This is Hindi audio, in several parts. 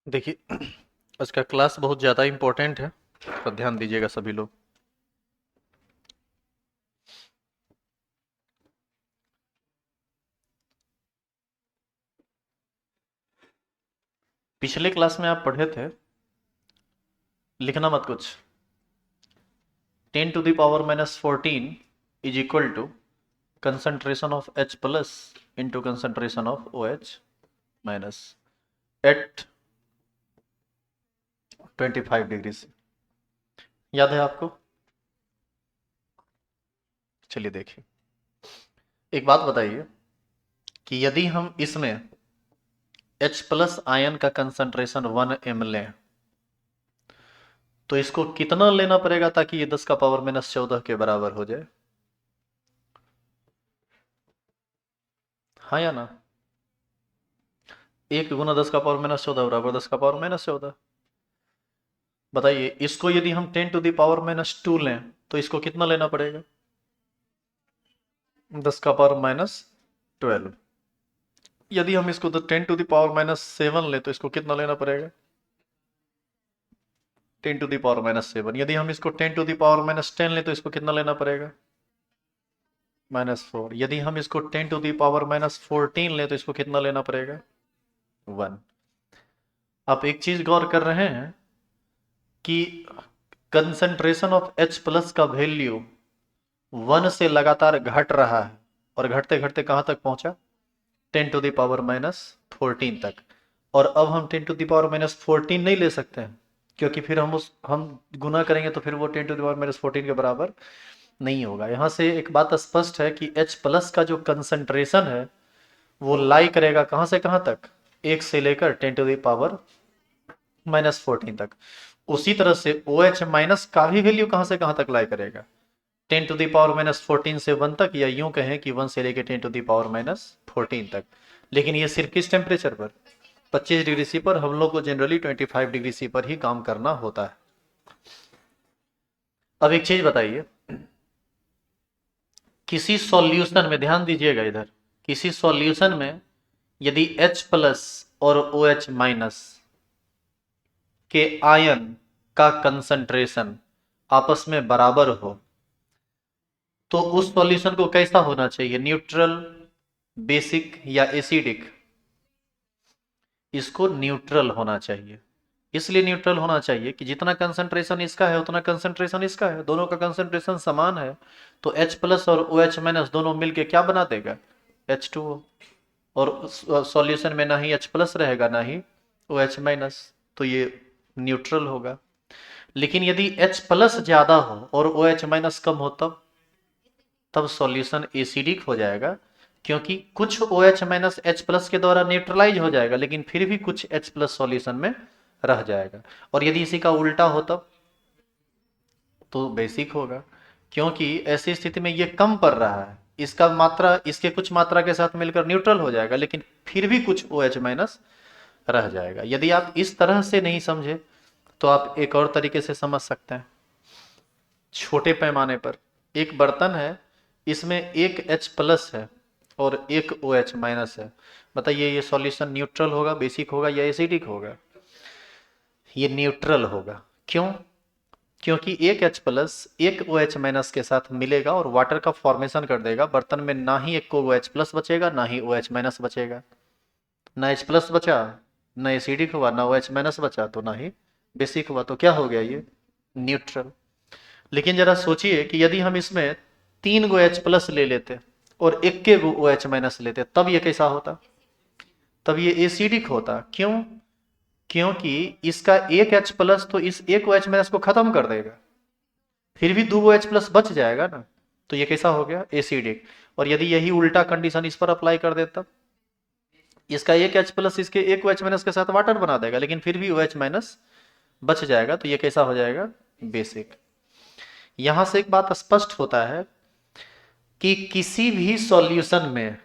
देखिए आज का क्लास बहुत ज़्यादा इम्पोर्टेंट है, तो ध्यान दीजिएगा सभी लोग। पिछले क्लास में आप पढ़े थे, लिखना मत कुछ। 10⁻⁻14 is equal to concentration of H plus into concentration of OH minus at 25 degree C. याद है आपको? चलिए देखिए, एक बात बताइए कि यदि हम इसमें H प्लस आयन का कंसंट्रेशन 1 m लें तो इसको कितना लेना पड़ेगा ताकि ये 10⁻⁻14 के बराबर हो जाए? हाँ या ना? 1 × 10⁻⁻14 बराबर 10⁻⁻14। बताइए, इसको यदि हम 10⁻⁻2 लें तो इसको कितना लेना पड़ेगा? 10⁻⁻12। यदि हम इसको 10⁻⁻7 लें तो इसको कितना लेना पड़ेगा? 10⁻⁻7। यदि हम इसको 10⁻10 लें तो इसको कितना लेना पड़ेगा? -4। यदि हम इसको 10⁻14 लें तो इसको कितना लेना पड़ेगा? 1। आप एक चीज गौर कर रहे हैं कि कंसंट्रेशन ऑफ H प्लस का वैल्यू 1 से लगातार घट रहा है और घटते घटते कहां तक पहुंचा? 10⁻14 तक। और अब हम 10⁻14 नहीं ले सकते हैं, क्योंकि फिर हम गुना करेंगे तो फिर वो 10⁻14 के बराबर नहीं होगा। यहां से एक बात स्पष्ट है कि H प्लस का जो कंसंट्रेशन है वो लाई करेगा कहां से कहां तक? 1 से लेकर 10⁻14 तक। उसी तरह से OH माइनस का भी वैल्यू कहां से कहां तक लाई करेगा? 10⁻14 से 1 तक, या यूं कहें कि 1 से लेकर 10⁻14 तक। लेकिन ये सिर्फ किस टेम्परेचर पर? 25 डिग्री सी पर। हम लोग को जनरली 25 डिग्री सी पर ही काम करना होता है। अब एक चीज बताइए, किसी सॉल्यूशन में, ध्यान दीजिएगा इधर, किसी सॉल्यूशन में यदि H प्लस और OH माइनस के आयन का कंसंट्रेशन आपस में बराबर हो तो उस सॉल्यूशन को कैसा होना चाहिए? न्यूट्रल, बेसिक या एसिडिक? इसको न्यूट्रल होना चाहिए। इसलिए न्यूट्रल होना चाहिए कि जितना कंसंट्रेशन इसका है उतना कंसंट्रेशन इसका है, दोनों का कंसंट्रेशन समान है। तो H प्लस और OH माइनस दोनों मिलके क्या बना देगा? H2O। और सॉल्यूशन में ना ही H प्लस रहेगा ना ही OH माइनस, तो ये न्यूट्रल होगा। लेकिन यदि H प्लस ज्यादा हो और OH माइनस कम हो तब सॉल्यूशन एसिडिक हो जाएगा, क्योंकि कुछ OH माइनस H प्लस के द्वारा न्यूट्रलाइज हो जाएगा, लेकिन फिर भी कुछ H प्लस सॉल्यूशन में रह जाएगा। और यदि इसी का उल्टा हो तब तो बेसिक होगा, क्योंकि ऐसी स्थिति में ये कम पड़ रहा है, इसका मात्रा इसके कुछ मात्रा के साथ मिलकर न्यूट्रल हो जाएगा, लेकिन फिर भी कुछ OH माइनस रह जाएगा। यदि आप इस तरह से नहीं समझे तो आप एक और तरीके से समझ सकते हैं। छोटे पैमाने पर एक बर्तन है, इसमें एक H प्लस है और एक OH माइनस है। बताइए, ये सॉल्यूशन न्यूट्रल होगा, बेसिक होगा या एसिडिक होगा? ये न्यूट्रल होगा। क्यों? क्योंकि एक H प्लस एक OH माइनस के साथ मिलेगा और वाटर का फॉर्मेशन कर देगा। बर्तन में ना ही एक को OH प्लस बचेगा ना ही OH माइनस बचेगा। ना H प्लस बचा, ना एसिडिक हुआ, ना OH माइनस बचा, तो ना ही बेसिक हुआ। तो क्या हो गया? ये न्यूट्रल। लेकिन जरा सोचिए कि यदि हम इसमें 3 गो H प्लस ले लेते और 1 गो OH माइनस लेते, तब ये कैसा होता? तब ये एसिडिक होता। क्यों? क्योंकि इसका एक H प्लस तो इस एक OH माइनस को खत्म कर देगा, फिर भी 2 OH प्लस बच जाएगा ना, तो ये कैसा हो गया? एसिडिक। और यदि यही उल्टा कंडीशन इस पर अप्लाई कर देता, इसका एक H प्लस इसके एक OH माइनस के साथ वाटर बना देगा, लेकिन फिर भी OH माइनस बच जाएगा, तो ये कैसा हो जाएगा? बेसिक। यहां से एक बात स्पष्ट होता है कि किसी भी सॉल्यूशन में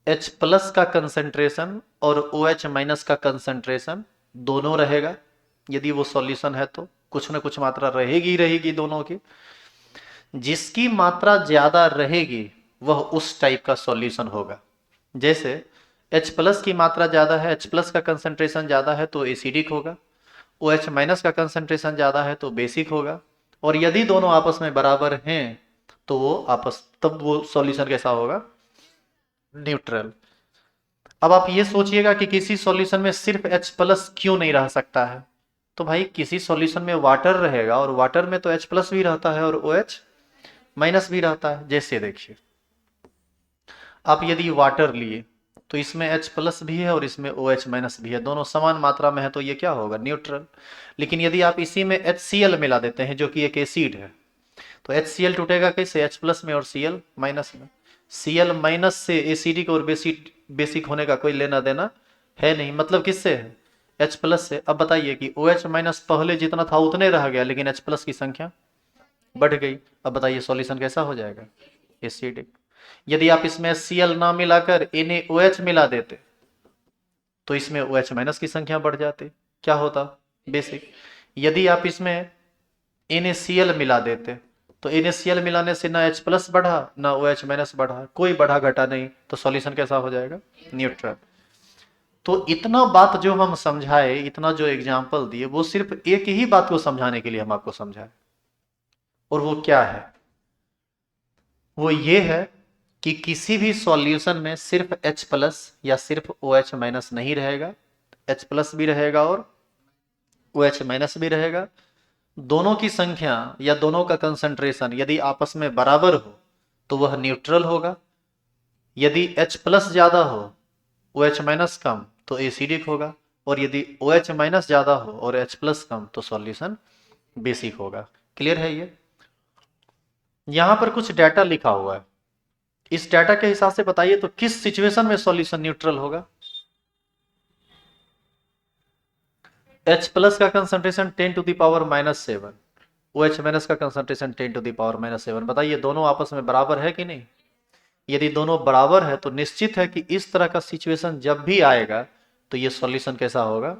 H प्लस का कंसंट्रेशन और OH माइनस का कंसंट्रेशन दोनों रहेगा। यदि वो सॉल्यूशन है तो कुछ ना कुछ मात्रा रहेगी ही रहेगी दोनों की। जिसकी मात्रा ज्यादा रहेगी वह उस टाइप का सॉल्यूशन होगा। जैसे H प्लस की मात्रा ज़्यादा है, H प्लस का कंसंट्रेशन ज़्यादा है तो एसिडिक होगा, OH माइनस का कंसंट्रेशन ज़्यादा है तो बेसिक होगा। और यदि दोनों आपस में बराबर हैं तो तब वो सॉल्यूशन कैसा होगा? न्यूट्रल। अब आप ये सोचिएगा कि किसी सॉल्यूशन में सिर्फ H प्लस क्यों नहीं रह सकता है? तो भाई किसी सॉल्यूशन में वाटर रहेगा और वाटर में तो H प्लस भी रहता है और OH माइनस भी रहता है। जैसे देखिए, आप यदि वाटर लिए तो इसमें H प्लस भी है और इसमें OH माइनस भी है, दोनों समान मात्रा में है तो ये क्या होगा? न्यूट्रल। लेकिन यदि आप इसी में HCl मिला देते हैं जो कि एक एसिड है, तो HCl टूटेगा कैसे? H प्लस में और Cl माइनस में। Cl माइनस से एसिडिक और बेसिक बेसिक होने का कोई लेना देना है नहीं। मतलब किससे है? H प्लस से। अब बताइए कि OH माइनस पहले जितना था उतने रह गया, लेकिन H प्लस की संख्या बढ़ गई। अब बताइए सॉल्यूशन कैसा हो जाएगा? एसिडिक। यदि आप इसमें Cl ना मिलाकर NaOH मिला देते तो इसमें OH माइनस की संख्या बढ़ जाती, क्या होता? बेसिक। यदि आप इसमें NaCl मिला देते तो NaCl मिलाने से ना H प्लस बढ़ा ना OH माइनस बढ़ा, कोई बढ़ा घटा नहीं, तो सॉल्यूशन कैसा हो जाएगा? न्यूट्रल। तो इतना बात जो हम समझाए, इतना जो एग्जाम्पल दिए, वो सिर्फ एक ही बात को समझाने के लिए हम आपको समझाए। और वो क्या है? वो ये है कि किसी भी सॉल्यूशन में सिर्फ H प्लस या सिर्फ OH माइनस नहीं रहेगा, H प्लस भी रहेगा और OH माइनस भी रहेगा। दोनों की संख्या या दोनों का कंसंट्रेशन यदि आपस में बराबर हो तो वह न्यूट्रल होगा। यदि H प्लस ज्यादा हो, OH माइनस कम, तो एसिडिक होगा। और यदि OH माइनस ज्यादा हो और H प्लस कम तो सॉल्यूशन बेसिक होगा। क्लियर है ये? यहां पर कुछ डाटा लिखा हुआ है, इस डाटा के हिसाब से बताइए तो किस सिचुएशन में सॉल्यूशन न्यूट्रल होगा? H प्लस का concentration 10 to the power -7, OH minus का कंसंट्रेशन 10 टू द पावर -7। बताइए दोनों आपस में बराबर है कि नहीं? यदि दोनों बराबर है तो निश्चित है कि इस तरह का सिचुएशन जब भी आएगा तो ये सॉल्यूशन कैसा होगा?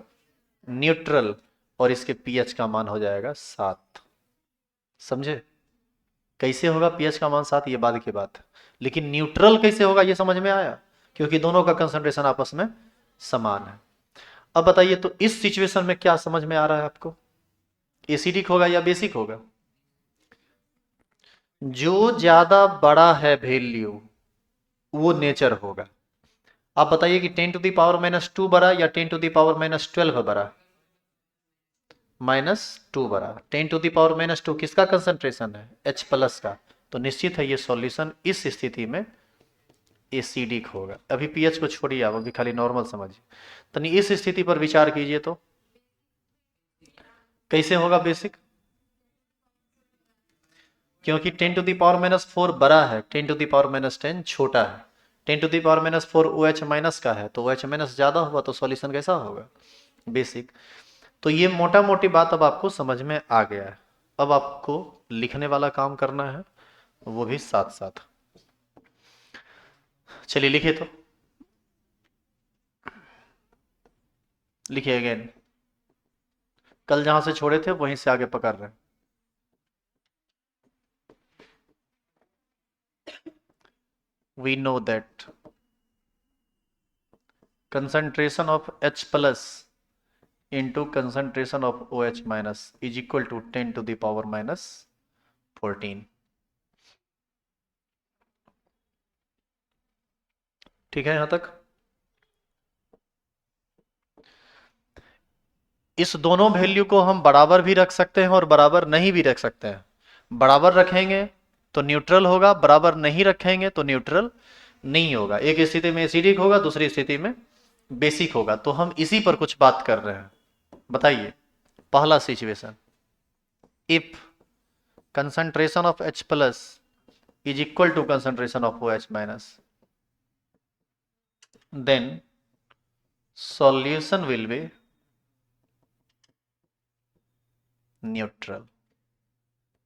न्यूट्रल। और इसके पीएच का मान हो जाएगा 7। समझे? कैसे होगा पीएच का मान 7, ये बाद की बात है। लेकिन न्यूट्रल कैसे होगा ये समझ में आया, क्योंकि दोनों का कंसंट्रेशन आपस में समान है। अब बताइए तो इस सिचुएशन में क्या समझ में आ रहा है आपको? एसिडिक होगा या बेसिक होगा? जो ज्यादा बड़ा है वैल्यू वो नेचर होगा। आप बताइए कि 10 टू द पावर -2 बड़ा या 10 टू द पावर -12 बड़ा? -2 बड़ा। 10 टू द पावर -2 किसका कंसंट्रेशन है? H प्लस का। तो निश्चित है ये सॉल्यूशन इस स्थिति में एसिडिक होगा। अभी पीएच को छोड़िए, आप अभी खाली नॉर्मल समझिए। तो इस स्थिति पर विचार कीजिए तो कैसे होगा बेसिक? क्योंकि 10 टू द पावर -4 बड़ा है, 10 टू द पावर -10 छोटा है। 10 to the power -4 OH minus का है, तो OH माइनस ज्यादा हुआ तो सॉल्यूशन कैसा होगा? बेसिक। तो ये मोटा मोटी बात अब आपको समझ में आ गया है। अब आपको लिखने वाला काम करना है, वो भी साथ साथ। चलिए लिखिए तो, लिखिए अगेन। कल जहां से छोड़े थे वहीं से आगे पकड़ रहे हैं। We know that concentration of H plus into concentration of OH minus is equal to 10 to the power -14। ठीक है यहां तक? इस दोनों वैल्यू को हम बराबर भी रख सकते हैं और बराबर नहीं भी रख सकते हैं। बराबर रखेंगे तो न्यूट्रल होगा, बराबर नहीं रखेंगे तो न्यूट्रल नहीं होगा। एक स्थिति में एसिडिक होगा, दूसरी स्थिति में बेसिक होगा। तो हम इसी पर कुछ बात कर रहे हैं। बताइए पहला situation, if concentration of H plus is equal to concentration of OH minus, then solution will be neutral।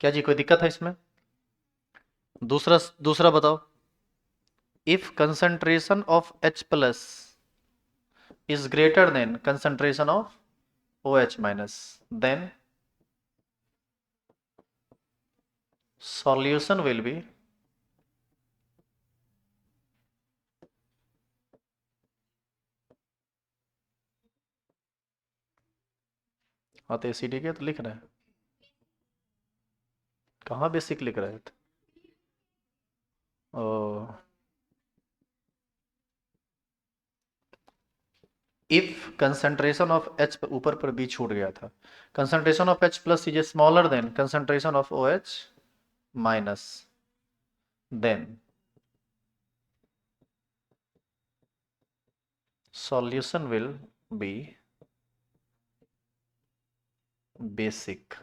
क्या जी कोई दिक्कत है इसमें? दूसरा दूसरा बताओ, if concentration of H plus is greater than concentration of OH minus, then solution will be हाँ तो एसिडिक तो लिख रहे हैं, कहाँ बेसिक लिख रहे थे? Oh, if concentration of H, ऊपर पर बी छूट गया था, concentration of H plus is smaller than concentration of O H minus, then solution will be basic.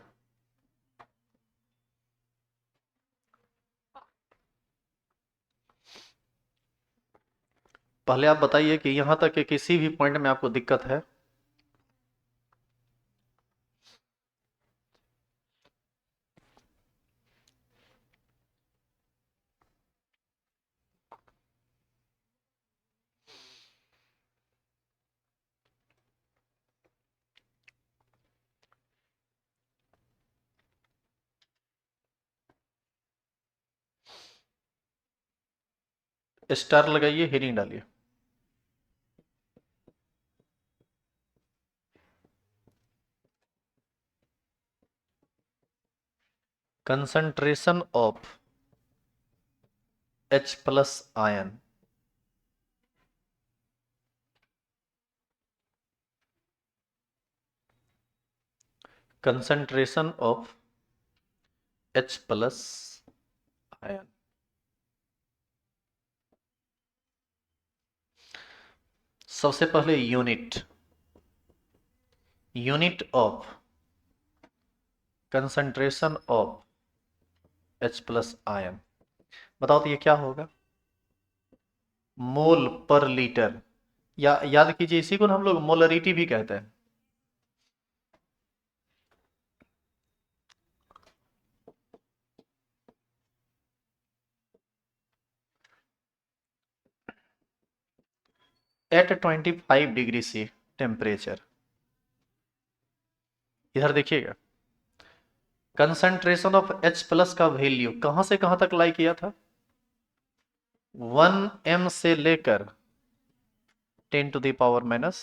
पहले आप बताइए कि यहां तक के किसी भी पॉइंट में आपको दिक्कत है? स्टार लगाइए, हेडिंग डालिए। Concentration of H plus ion, concentration of H plus ion, सबसे पहले unit, unit of concentration of H plus ion, बताओ तो ये क्या होगा? मोल पर लीटर, या याद कीजिए इसी को हम लोग मोलरिटी भी कहते हैं। एट 25 डिग्री सी टेम्परेचर, इधर देखिएगा, कंसंट्रेशन ऑफ H प्लस का वैल्यू कहां से कहां तक लाई किया था? 1 m से लेकर 10 to the power minus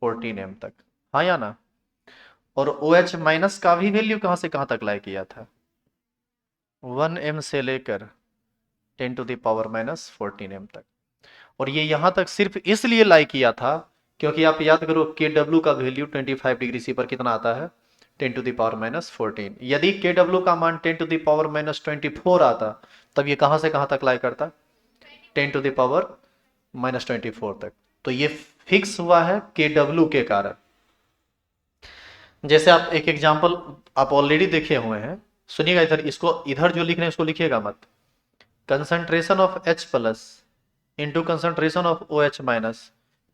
14 m तक, हाँ या ना? और OH माइनस का भी वैल्यू कहां से कहां तक लाई किया था? 1 m से लेकर 10 to the power minus 14 m तक। और ये यहां तक सिर्फ इसलिए लाई किया था क्योंकि आप याद करो KW का वैल्यू 25 डिग्री सी पर कितना आता है? 10 टू द पावर माइनस 14। यदि KW का मान 10 टू द पावर माइनस 24 आता, तब ये कहां से कहां तक लाई करता? 10 टू द पावर माइनस 24 तक। तो ये फिक्स हुआ है KW के कारण। जैसे आप एक एग्जांपल आप ऑलरेडी देखे हुए हैं, सुनिएगा, इधर इसको, इधर जो लिख रहे हैं इसको लिखिएगा मत। Concentration of H plus into concentration of OH minus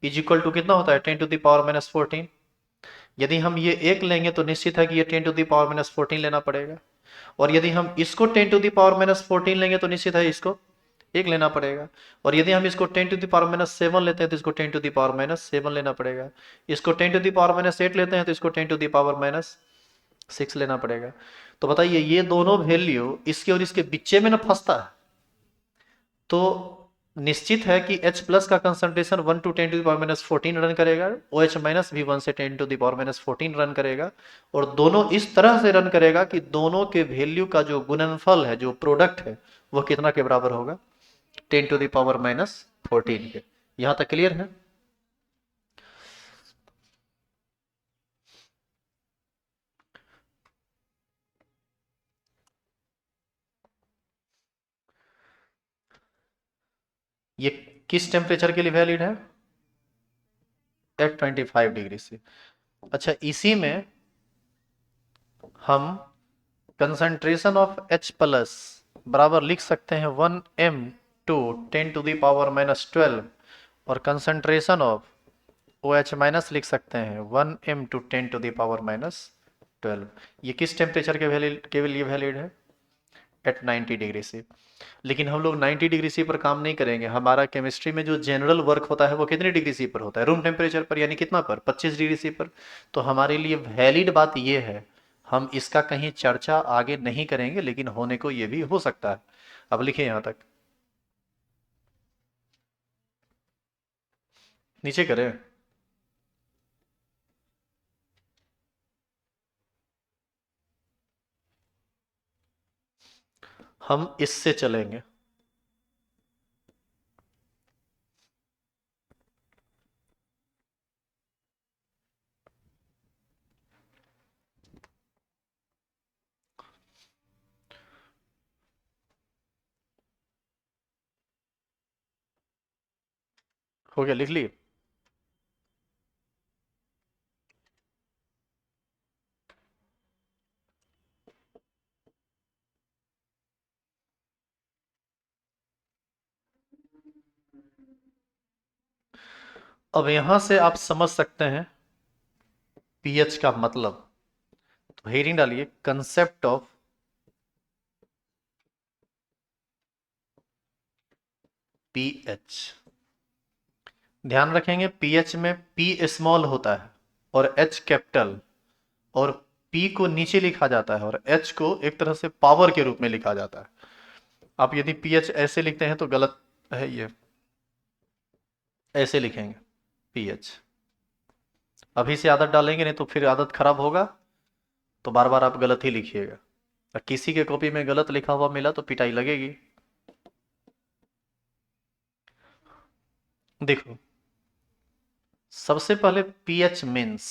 is equal to कितना होता है? 10 टू द पावर माइनस 14। यदि हम ये एक लेंगे तो निश्चित है कि ये 10 टू द पावर माइनस 14 लेना पड़ेगा, और यदि हम इसको 10 टू द पावर माइनस 14 लेंगे तो निश्चित है इसको एक लेना पड़ेगा, और यदि हम इसको 10 टू द पावर माइनस 7 लेते हैं तो इसको 10 टू द पावर माइनस 7 लेना पड़ेगा, इसको 10 टू द पावर माइनस 8 लेते हैं तो इसको 10 टू द पावर माइनस 6 लेना पड़ेगा। तो बताइए ये दोनों वैल्यू इसके और इसके बीचे में ना फंसता है, तो निश्चित है कि H प्लस का concentration 1 to 10 to the power minus 14 run करेगा, OH माइनस भी 1 से 10 to the power minus 14 run करेगा, और दोनों इस तरह से रन करेगा कि दोनों के वैल्यू का जो गुणनफल है, जो प्रोडक्ट है, वो कितना के बराबर होगा? 10 टू द पावर माइनस 14 के। यहां तक क्लियर है? ये किस टेम्परेचर के लिए वैलिड है? एट 25 डिग्री से। अच्छा, इसी में हम कंसंट्रेशन ऑफ H प्लस बराबर लिख सकते हैं 1 m to 10 to the power minus 12, और कंसंट्रेशन ऑफ OH माइनस लिख सकते हैं 1 m to 10 to the power minus 12। ये किस टेम्परेचर के लिए वैलिड है? At 90 degree C. लेकिन हम लोग 90 डिग्री सी पर काम नहीं करेंगे, हमारा केमिस्ट्री में जो जनरल वर्क होता है वो कितने डिग्री सी पर होता है? रूम टेम्परेचर पर, यानी कितना पर? 25 डिग्री सी पर। तो हमारे लिए वैलिड बात ये है, हम इसका कहीं चर्चा आगे नहीं करेंगे, लेकिन होने को ये भी हो सकता है। अब लिखिए यहां तक, नीचे करें। हम इससे चलेंगे। हो गया, लिख लिए? अब यहां से आप समझ सकते हैं पीएच का मतलब। तो हेडिंग डालिए कंसेप्ट ऑफ पीएच। ध्यान रखेंगे पीएच में पी स्मॉल होता है और एच कैपिटल, और पी को नीचे लिखा जाता है और एच को एक तरह से पावर के रूप में लिखा जाता है। आप यदि पीएच ऐसे लिखते हैं तो गलत है, ये ऐसे लिखेंगे पीएच। अभी से आदत डालेंगे, नहीं तो फिर आदत खराब होगा, तो बार बार आप गलत ही लिखिएगा। और किसी के कॉपी में गलत लिखा हुआ मिला तो पिटाई लगेगी। देखो, सबसे पहले पीएच मीन्स,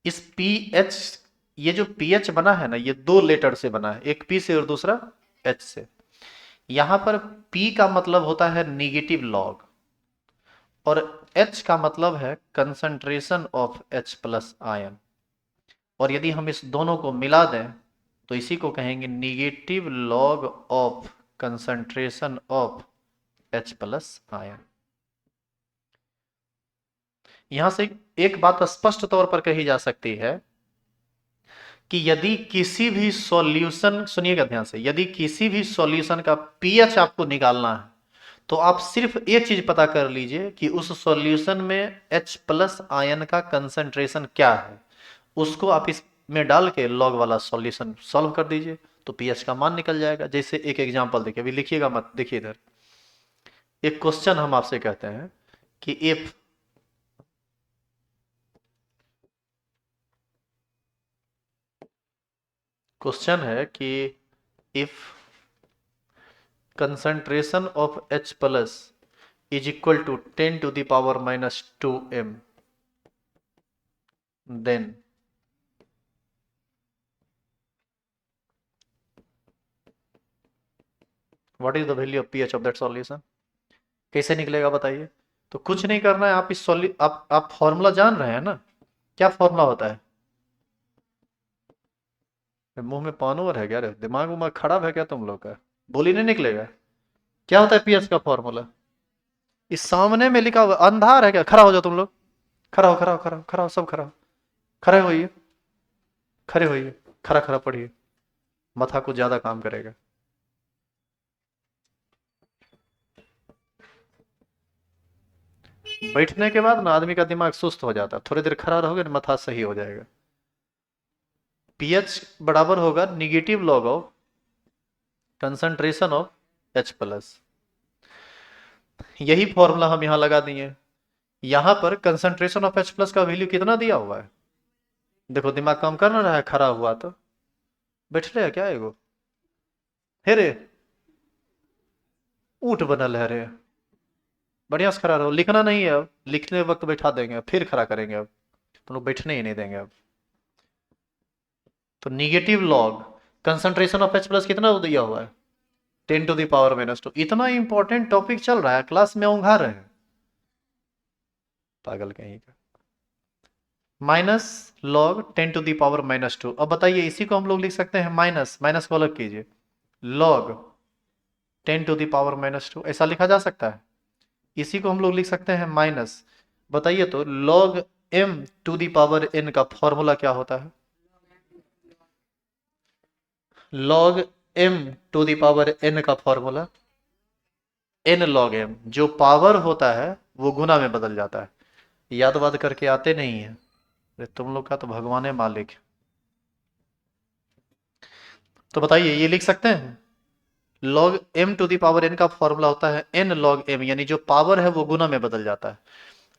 इस पीएच, ये जो पीएच बना है ना, ये दो लेटर से बना है, एक पी से और दूसरा एच से। यहां पर पी का मतलब होता है निगेटिव लॉग, और एच का मतलब है concentration of H plus ion. और यदि हम इस दोनों को मिला दें तो इसी को कहेंगे negative log of concentration of H plus ion. यहां से एक बात स्पष्ट तौर पर कही जा सकती है कि यदि किसी भी सॉल्यूशन, सुनिएगा ध्यान से, यदि किसी भी सॉल्यूशन का पीएच आपको निकालना है तो आप सिर्फ एक चीज पता कर लीजिए कि उस सॉल्यूशन में H प्लस आयन का कंसंट्रेशन क्या है। उसको आप इसमें डाल के लॉग वाला सॉल्यूशन सॉल्व कर दीजिए तो पीएच का मान निकल जाएगा। जैसे एक एग्जांपल देखिए, अभी लिखिएगा मत, देखिए इधर एक क्वेश्चन हम आपसे कहते हैं कि इफ क्वेश्चन है कि if concentration of H plus is equal to 10 to the power minus 2m, then what is the value of pH of that solution? कैसे निकलेगा बताइए? तो कुछ नहीं करना है, आप इस आप फॉर्मूला जान रहे हैं ना? क्या फॉर्मूला होता है? मुंह में पान और है क्या रे? दिमाग उमाग खराब है क्या तुम लोग का? बोली नहीं निकलेगा? क्या होता है पीएच का फॉर्मूला? इस सामने में लिखा हुआ, अंधार है क्या? खड़ा हो जाओ तुम लोग, खड़ा हो, खड़ा हो, खड़ा हो, खड़ा हो, सब खड़ा हो, खड़े होइए, खड़े होइए, खड़ा खड़ा पढ़िए, माथा कुछ ज्यादा काम करेगा। बैठने के बाद ना आदमी का दिमाग सुस्त हो जाता है, थोड़ी देर खड़ा रहोगे ना माथा सही हो जाएगा। पीएच बराबर होगा negative log of concentration of H plus. यही फॉर्मूला हम यहां लगा दिए। यहां पर कंसंट्रेशन ऑफ एच प्लस का वैल्यू कितना दिया हुआ है? देखो दिमाग काम कर ना रहा है, खड़ा हुआ तो बैठ रहे क्या एगो? हे रे, ऊंट बनल है रे, बढ़िया से खड़ा रहो। लिखना नहीं है, अब लिखने वक्त बैठा देंगे फिर खड़ा करेंगे, अब तुम लोग बैठने ही नहीं देंगे अब। तो negative log concentration of H plus कितना दिया हुआ है? 10⁻⁻²। इतना इंपॉर्टेंट टॉपिक चल रहा है, क्लास में उंघा रहे हैं पागल कहीं का। Minus log 10⁻²। अब बताइए इसी को हम लोग लिख सकते हैं माइनस, माइनस को अलग कीजिए, लॉग 10⁻², ऐसा लिखा जा सकता है। इसी को हम लोग लिख सकते हैं माइनस, बताइए तो लॉग m⁻n का फॉर्मूला क्या होता है? लॉग m⁻n का फॉर्मूला n log m, जो पावर होता है वो गुना में बदल जाता है। याद वाद करके आते नहीं है, अरे तुम लोग का तो भगवान है मालिक। तो बताइए ये लिख सकते हैं, log m⁻n का फॉर्मूला होता है n log m, यानी जो पावर है वो गुना में बदल जाता है।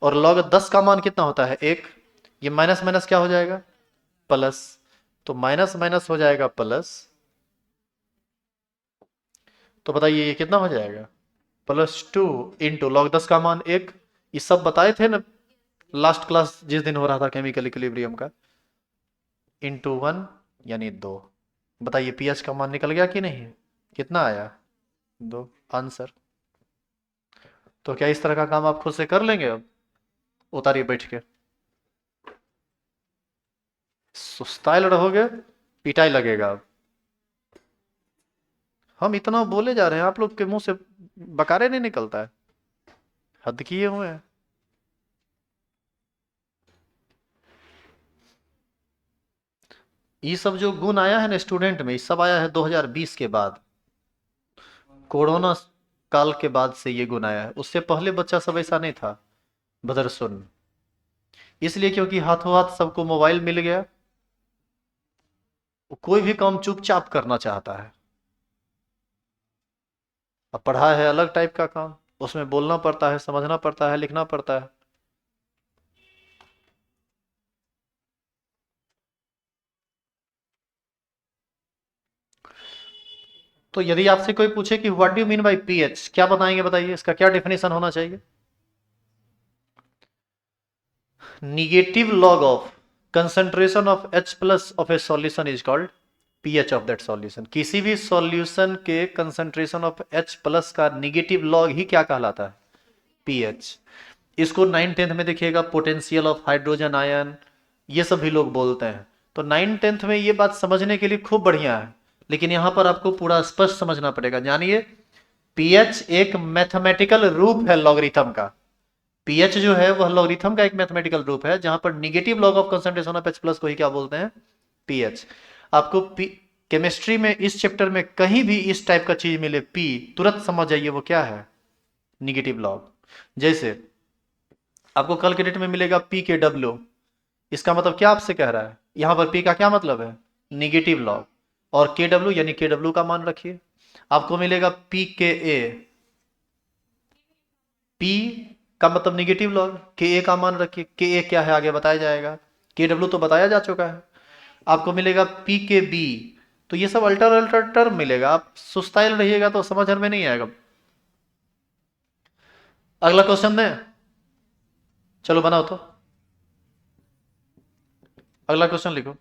और log 10 का मान कितना होता है? 1। ये माइनस माइनस क्या हो जाएगा? प्लस। तो माइनस माइनस हो जाएगा प्लस, तो बताइए ये कितना हो जाएगा, +2 इंटू log 10 का मान 1। ये सब बताए थे ना लास्ट क्लास जिस दिन हो रहा था केमिकल इक्विलिब्रियम का, इंटू 1 यानी 2। बताइए पीएच का मान निकल गया कि नहीं, कितना आया, 2 आंसर। तो क्या इस तरह का काम आप खुद से कर लेंगे, अब उतारिए बैठ के, सुस्ताइल रहोगे पिटाई लगेगा। अब हम इतना बोले जा रहे हैं, आप लोग के मुंह से बकारे नहीं निकलता है, हद किए हुए हैं। ये सब जो गुण आया है ना स्टूडेंट में, ये सब आया है 2020 के बाद, कोरोना काल के बाद से ये गुण आया है। उससे पहले बच्चा सब ऐसा नहीं था बदरसुन, इसलिए क्योंकि हाथों हाथ सबको मोबाइल मिल गया, कोई भी काम चुपचाप करना चाहता है। अब पढ़ाई है अलग टाइप का काम, उसमें बोलना पड़ता है, समझना पड़ता है, लिखना पड़ता है। तो यदि आपसे कोई पूछे कि what do you mean by pH, क्या बताएंगे, बताइए इसका क्या डेफिनेशन होना चाहिए। Negative log of concentration of H plus of A solution is called pH of that solution. किसी भी सॉल्यूशन के कंसंट्रेशन ऑफ H प्लस का निगेटिव लॉग ही क्या कहलाता है, पीएच। इसको 9th-10th में देखिएगा, पोटेंशियल ऑफ हाइड्रोजन आयन, ये सभी लोग बोलते हैं। तो 9th-10th में ये बात समझने के लिए खूब बढ़िया है, लेकिन यहां पर आपको पूरा स्पष्ट समझना पड़ेगा। जानिए, पीएच एक मैथमेटिकल रूप है लॉगरिथम का। पीएच जो है वह लॉगरिथम का एक मैथमेटिकल रूप है, जहां पर negative log of concentration of H plus को ही क्या बोलते हैं, पीएच। आपको केमिस्ट्री में इस चैप्टर में कहीं भी इस टाइप का चीज मिले पी, तुरंत समझ जाइए वो क्या है, निगेटिव लॉग। जैसे आपको कल के डेट में मिलेगा पी के डब्ल्यू, इसका मतलब क्या आपसे कह रहा है, यहां पर पी का क्या मतलब है, निगेटिव लॉग, और के डब्ल्यू यानी के डब्ल्यू का मान रखिए। आपको मिलेगा पी के ए, पी का मतलब निगेटिव लॉग, के ए का मान रखिए, के ए क्या है आगे बताया जाएगा, के डब्ल्यू तो बताया जा चुका है। आपको मिलेगा पी के बी, तो ये सब अल्टर अल्टर टर्म मिलेगा, आप सुस्ताइल रहिएगा तो समझ में नहीं आएगा। अगला क्वेश्चन दें, चलो बनाओ तो, अगला क्वेश्चन लिखो।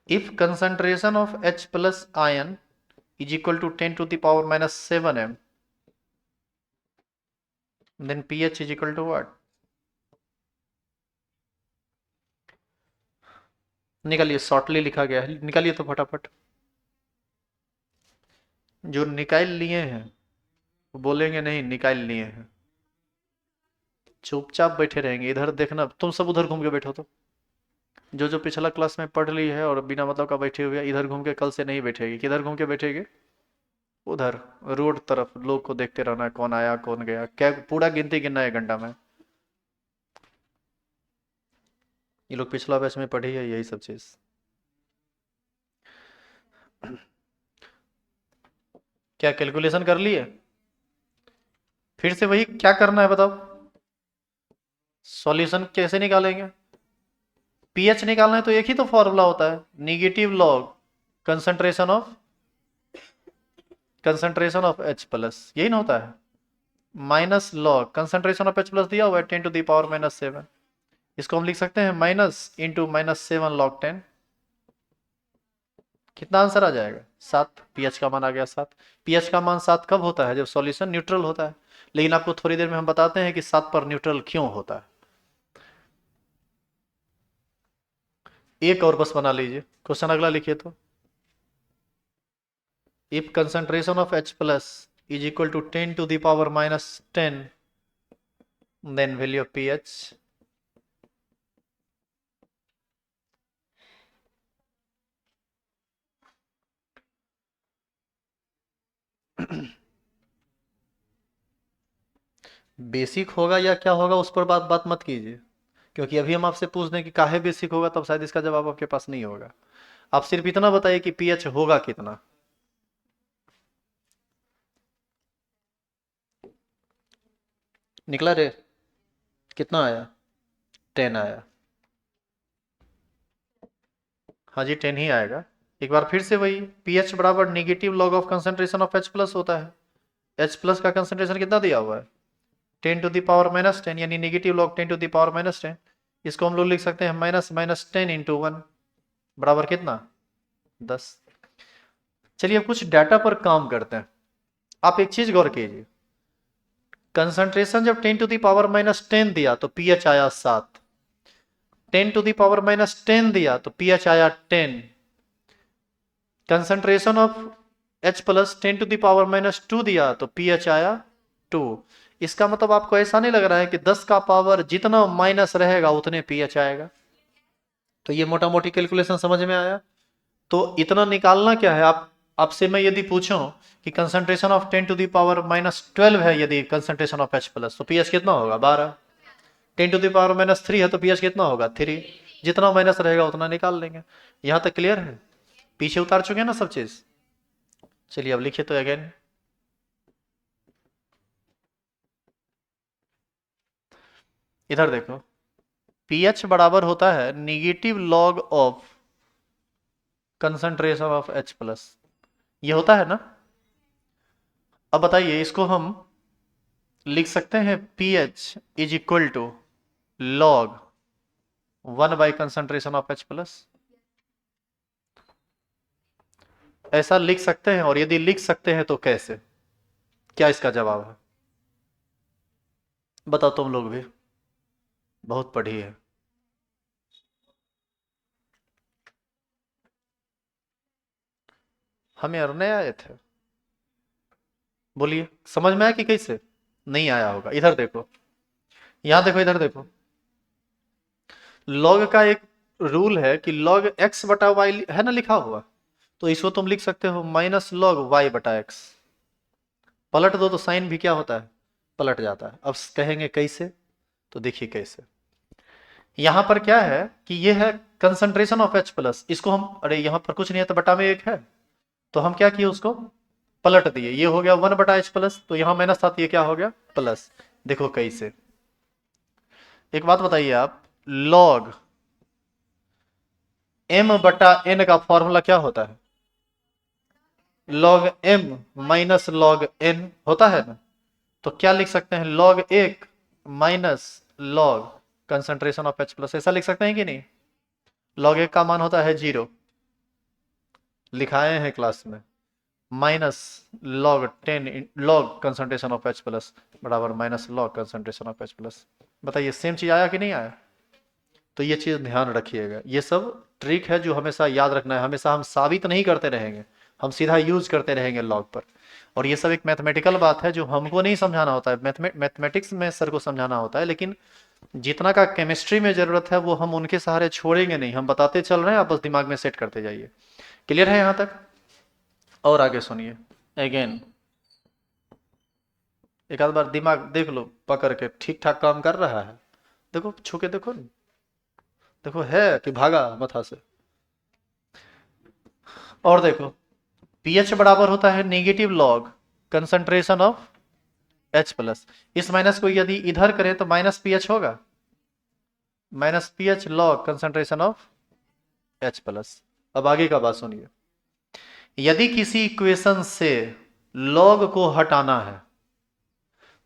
If concentration of H plus ion is equal to 10 to the power minus 7 m, then pH is equal to what? निकालिए, शॉर्टली लिखा गया है, निकालिए तो फटाफट। जो निकाल लिए हैं वो बोलेंगे नहीं निकाल लिए हैं, चुपचाप बैठे रहेंगे। इधर देखना, तुम सब उधर घूम के बैठो तो, जो जो पिछला क्लास में पढ़ ली है और बिना मतलब का बैठे हुए, इधर घूम के कल से नहीं बैठेगी। किधर घूम के बैठेगी, उधर रोड तरफ, लोग को देखते रहना है, कौन आया कौन गया, क्या पूरा गिनती गिनना है 1 घंटा में। ये लोग पिछला बैच में पढ़ी है यही सब चीज। क्या कैलकुलेशन कर लिए, फिर से वही क्या करना है बताओ, सॉल्यूशन कैसे निकालेंगे। पीएच निकालना है तो एक ही तो फॉर्मूला होता है, negative log concentration of H plus, यही ना होता है, minus log concentration of H plus दिया हुआ है 10 टू द पावर -7, इसको हम लिख सकते हैं माइनस इंटू -7 log 10। कितना आंसर आ जाएगा, 7। पीएच का मान आ गया 7। पीएच का मान 7 कब होता है, जब सॉल्यूशन न्यूट्रल होता है। लेकिन आपको थोड़ी देर में हम बताते हैं कि 7 पर न्यूट्रल क्यों होता है। एक और बस बना लीजिए, क्वेश्चन अगला लिखिए तो। If concentration of H plus is equal to 10 to the power -10, then value of pH. Basic होगा या क्या होगा उस पर बात बात मत कीजिए, क्योंकि अभी हम आपसे पूछ दें कि काहे बेसिक होगा, तब शायद इसका जवाब आपके पास नहीं होगा। आप सिर्फ इतना बताइए कि पीएच होगा कितना। निकला रे, कितना आया, 10 आया। हाँ जी 10 ही आएगा। एक बार फिर से वही, pH बराबर negative log of concentration of H plus होता है। H प्लस का कंसंट्रेशन कितना दिया हुआ है, 10⁻⁻10, यानी निगेटिव लॉग 10⁻10। इसको हम लोग लिख सकते हैं -10 इंटू 1 बराबर कितना, 10। चलिए अब कुछ डाटा पर काम करते हैं। आप एक चीज गौर कीजिए, कंसंट्रेशन जब 10⁻10 दिया तो pH आया 7, 10⁻10 दिया तो pH आया 10। कंसंट्रेशन ऑफ H प्लस 10⁻2 दिया तो pH आया 2। इसका मतलब आपको ऐसा नहीं लग रहा है कि 10 का पावर जितना माइनस रहेगा उतने pH आएगा। तो ये मोटा मोटी कैलकुलेशन समझ में आया। तो इतना निकालना क्या है, आप आपसे मैं यदि पूछूं कि कंसंट्रेशन ऑफ 10⁻12 है, यदि कंसंट्रेशन ऑफ H प्लस, तो pH कितना होगा 12। 10⁻3 है तो pH कितना होगा 3। जितना माइनस रहेगा उतना निकाल लेंगे। यहां तक क्लियर है, पीछे उतार चुके हैं ना सब चीज। चलिए अब लिखिए तो अगेन, इधर देखो, pH बराबर होता है negative log of concentration of H plus, ये होता है ना। अब बताइए इसको हम लिख सकते हैं pH is equal to log 1 by concentration of H plus, ऐसा लिख सकते हैं। और यदि लिख सकते हैं तो कैसे, क्या इसका जवाब है बताओ, तुम लोग भी बहुत पढ़ी है। हमें और नए आए थे, बोलिए समझ में आया कि कैसे नहीं आया होगा। इधर देखो, यहां देखो, इधर देखो, लॉग का एक रूल है कि लॉग x बटा वाई है ना लिखा हुआ, तो इसको तुम लिख सकते हो माइनस लॉग वाई बटा एक्स। पलट दो तो साइन भी क्या होता है, पलट जाता है। अब कहेंगे कैसे, तो देखिए कैसे। यहां पर क्या है कि ये है कंसंट्रेशन ऑफ H प्लस, इसको हम, अरे यहां पर कुछ नहीं है तो बटा में एक है, तो हम क्या किए उसको पलट दिए, ये हो गया 1 बटा H प्लस, तो यहां माइनस था तो ये क्या हो गया प्लस। देखो कैसे, एक बात बताइए आप, लॉग m बटा n का फॉर्मूला क्या होता है, log m minus log n होता है ना। तो क्या लिख सकते हैं, log 1 minus log concentration of H plus, ऐसा लिख सकते हैं कि नहीं। लॉग 1 का मान होता है 0, लिखाए हैं क्लास में, minus log 10 log concentration of H plus बराबर minus log concentration of H plus. बताइए सेम चीज आया कि नहीं आया। तो ये चीज ध्यान रखिएगा, ये सब ट्रिक है जो हमेशा याद रखना है। हमेशा हम साबित नहीं करते रहेंगे, हम सीधा यूज करते रहेंगे लॉग पर। और ये सब एक मैथमेटिकल बात है जो हमको नहीं समझाना होता है, मैथमेटिक्स में सर को समझाना होता है, लेकिन जितना का केमिस्ट्री में जरूरत है वो हम उनके सहारे छोड़ेंगे नहीं, हम बताते चल रहे हैं, आप बस दिमाग में सेट करते जाइए। क्लियर है यहां तक। और आगे सुनिए अगेन, एक आध बार दिमाग देख लो पकड़ के, ठीक ठाक काम कर रहा है, देखो छू के देखो, देखो है कि भागा मथा से। और देखो pH बराबर होता है negative log concentration of H plus, इस माइनस को यदि इधर करें तो माइनस pH होगा, minus pH log concentration of H plus. अब आगे का बात सुनिए, यदि किसी इक्वेशन से लॉग को हटाना है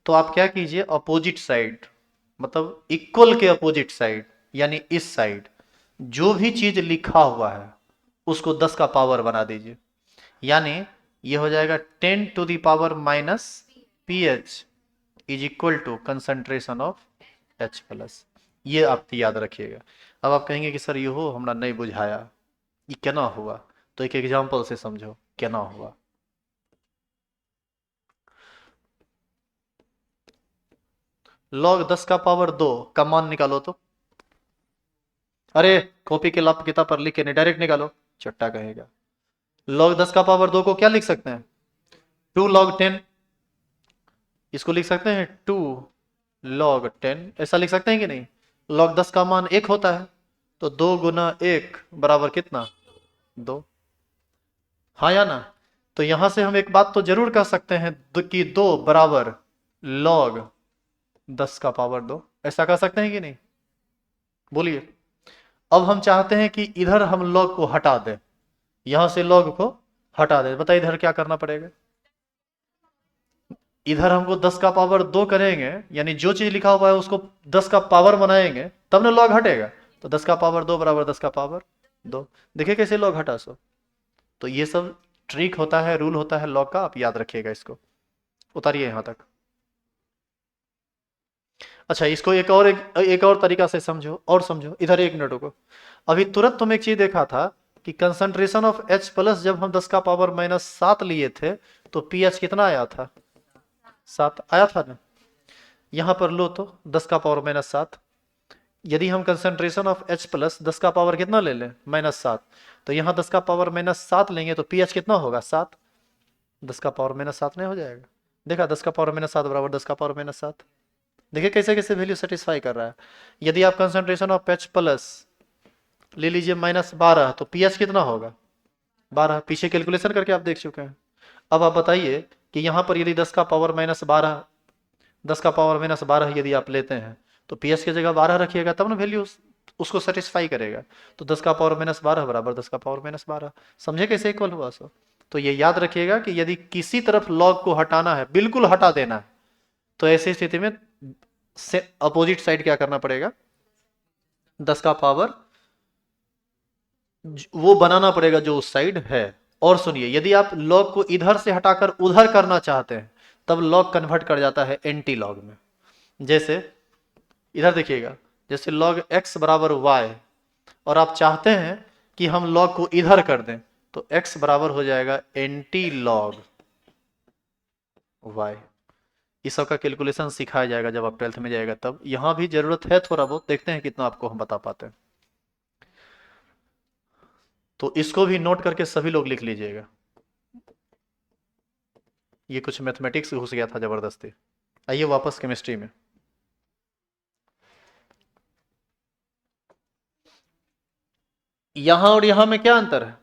तो आप क्या कीजिए, अपोजिट साइड, मतलब इक्वल के अपोजिट साइड, यानी इस साइड जो भी चीज लिखा हुआ है उसको 10 का पावर बना दीजिए, यानी ये हो जाएगा 10 to the power minus pH is equal to concentration of H plus. ये आप याद रखिएगा। अब आप कहेंगे कि सर ये हो हमरा नहीं बुझाया, ये क्या हुआ, तो एक एग्जांपल से समझो क्या हुआ। लॉग 10 का पावर 2 का मान निकालो तो, अरे कॉपी के लाभ किताब पर लिख के नहीं, डायरेक्ट निकालो, चट्टा कहेगा। लॉग 10 का पावर 2 को क्या लिख सकते हैं, 2 लॉग 10, इसको लिख सकते हैं 2 लॉग 10, ऐसा लिख सकते हैं कि नहीं। लॉग 10 का मान 1 होता है, तो 2 गुना 1 बराबर कितना 2, हाँ या ना। तो यहां से हम एक बात तो जरूर कह सकते हैं कि 2 बराबर लॉग 10 का पावर 2, ऐसा कह सकते हैं कि नहीं। बोलिए। अब हम चाहते हैं कि इधर हम लॉग को हटा दें, यहां से लॉग को हटा दें, बताइए इधर क्या करना पड़ेगा। इधर हमको 10 का पावर 2 करेंगे, यानी जो चीज लिखा हुआ है उसको 10 का पावर बनाएंगे, तब ना लॉग हटेगा। तो 10 का पावर 2 बराबर 10 का पावर 2। देखिए कैसे लॉग हटा सो। तो ये सब ट्रिक होता है, रूल होता है लॉग का, आप याद रखिएगा इसको। उतारिए यहां तक। अच्छा, इसको एक और तरीका से समझो, और समझो इधर, एक मिनट रुको। अभी तुरंत तुम एक चीज देखा था कि कंसंट्रेशन ऑफ H प्लस जब हम 10 का पावर -7 लिए थे, तो pH कितना आया था? 7 आया था ना। यहां पर लो तो 10 का पावर -7, यदि हम कंसंट्रेशन ऑफ H प्लस 10 का पावर कितना ले लें? -7। तो यहाँ 10 का पावर -7 लेंगे तो pH कितना होगा? 7। 10 का पावर -7 नहीं हो जाएगा? देखा, 10 का पावर -7 बराबर 10 का पावर -7। देखिए कैसे कैसे वैल्यू सेटिस्फाई कर रहा है। यदि आप कंसंट्रेशन ऑफ H प्लस ले लीजिए -12, तो pH कितना होगा? 12। पीछे कैलकुलेशन करके आप देख चुके हैं। अब आप बताइए कि यहाँ पर यदि 10 का पावर -12 यदि आप लेते हैं, तो pH की जगह 12 रखिएगा, तब ना वैल्यू उसको सेटिस्फाई करेगा। तो 10 का पावर -12 बराबर 10 का पावर -12। समझे कैसे इक्वल हुआ सो। तो ये याद रखिएगा कि यदि किसी तरफ लॉग को हटाना है, बिल्कुल हटा देना है, तो ऐसी स्थिति में से अपोजिट साइड क्या करना पड़ेगा? 10 का पावर वो बनाना पड़ेगा जो उस साइड है। और सुनिए, यदि आप लॉग को इधर से हटाकर उधर करना चाहते हैं, तब लॉग कन्वर्ट कर जाता है एंटी लॉग में। जैसे इधर देखिएगा, जैसे log x बराबर y, और आप चाहते हैं कि हम log को इधर कर दें, तो x बराबर हो जाएगा एंटी लॉग y। इस सब का कैलकुलेशन सिखाया जाएगा जब आप 12th में जाएगा तब। यहां भी जरूरत है थोड़ा बहुत, देखते हैं कितना आपको हम बता पाते हैं। तो इसको भी नोट करके सभी लोग लिख लीजिएगा। ये कुछ मैथमेटिक्स घुस गया था जबरदस्ती। आइए वापस केमिस्ट्री में। यहां और यहां में क्या अंतर है?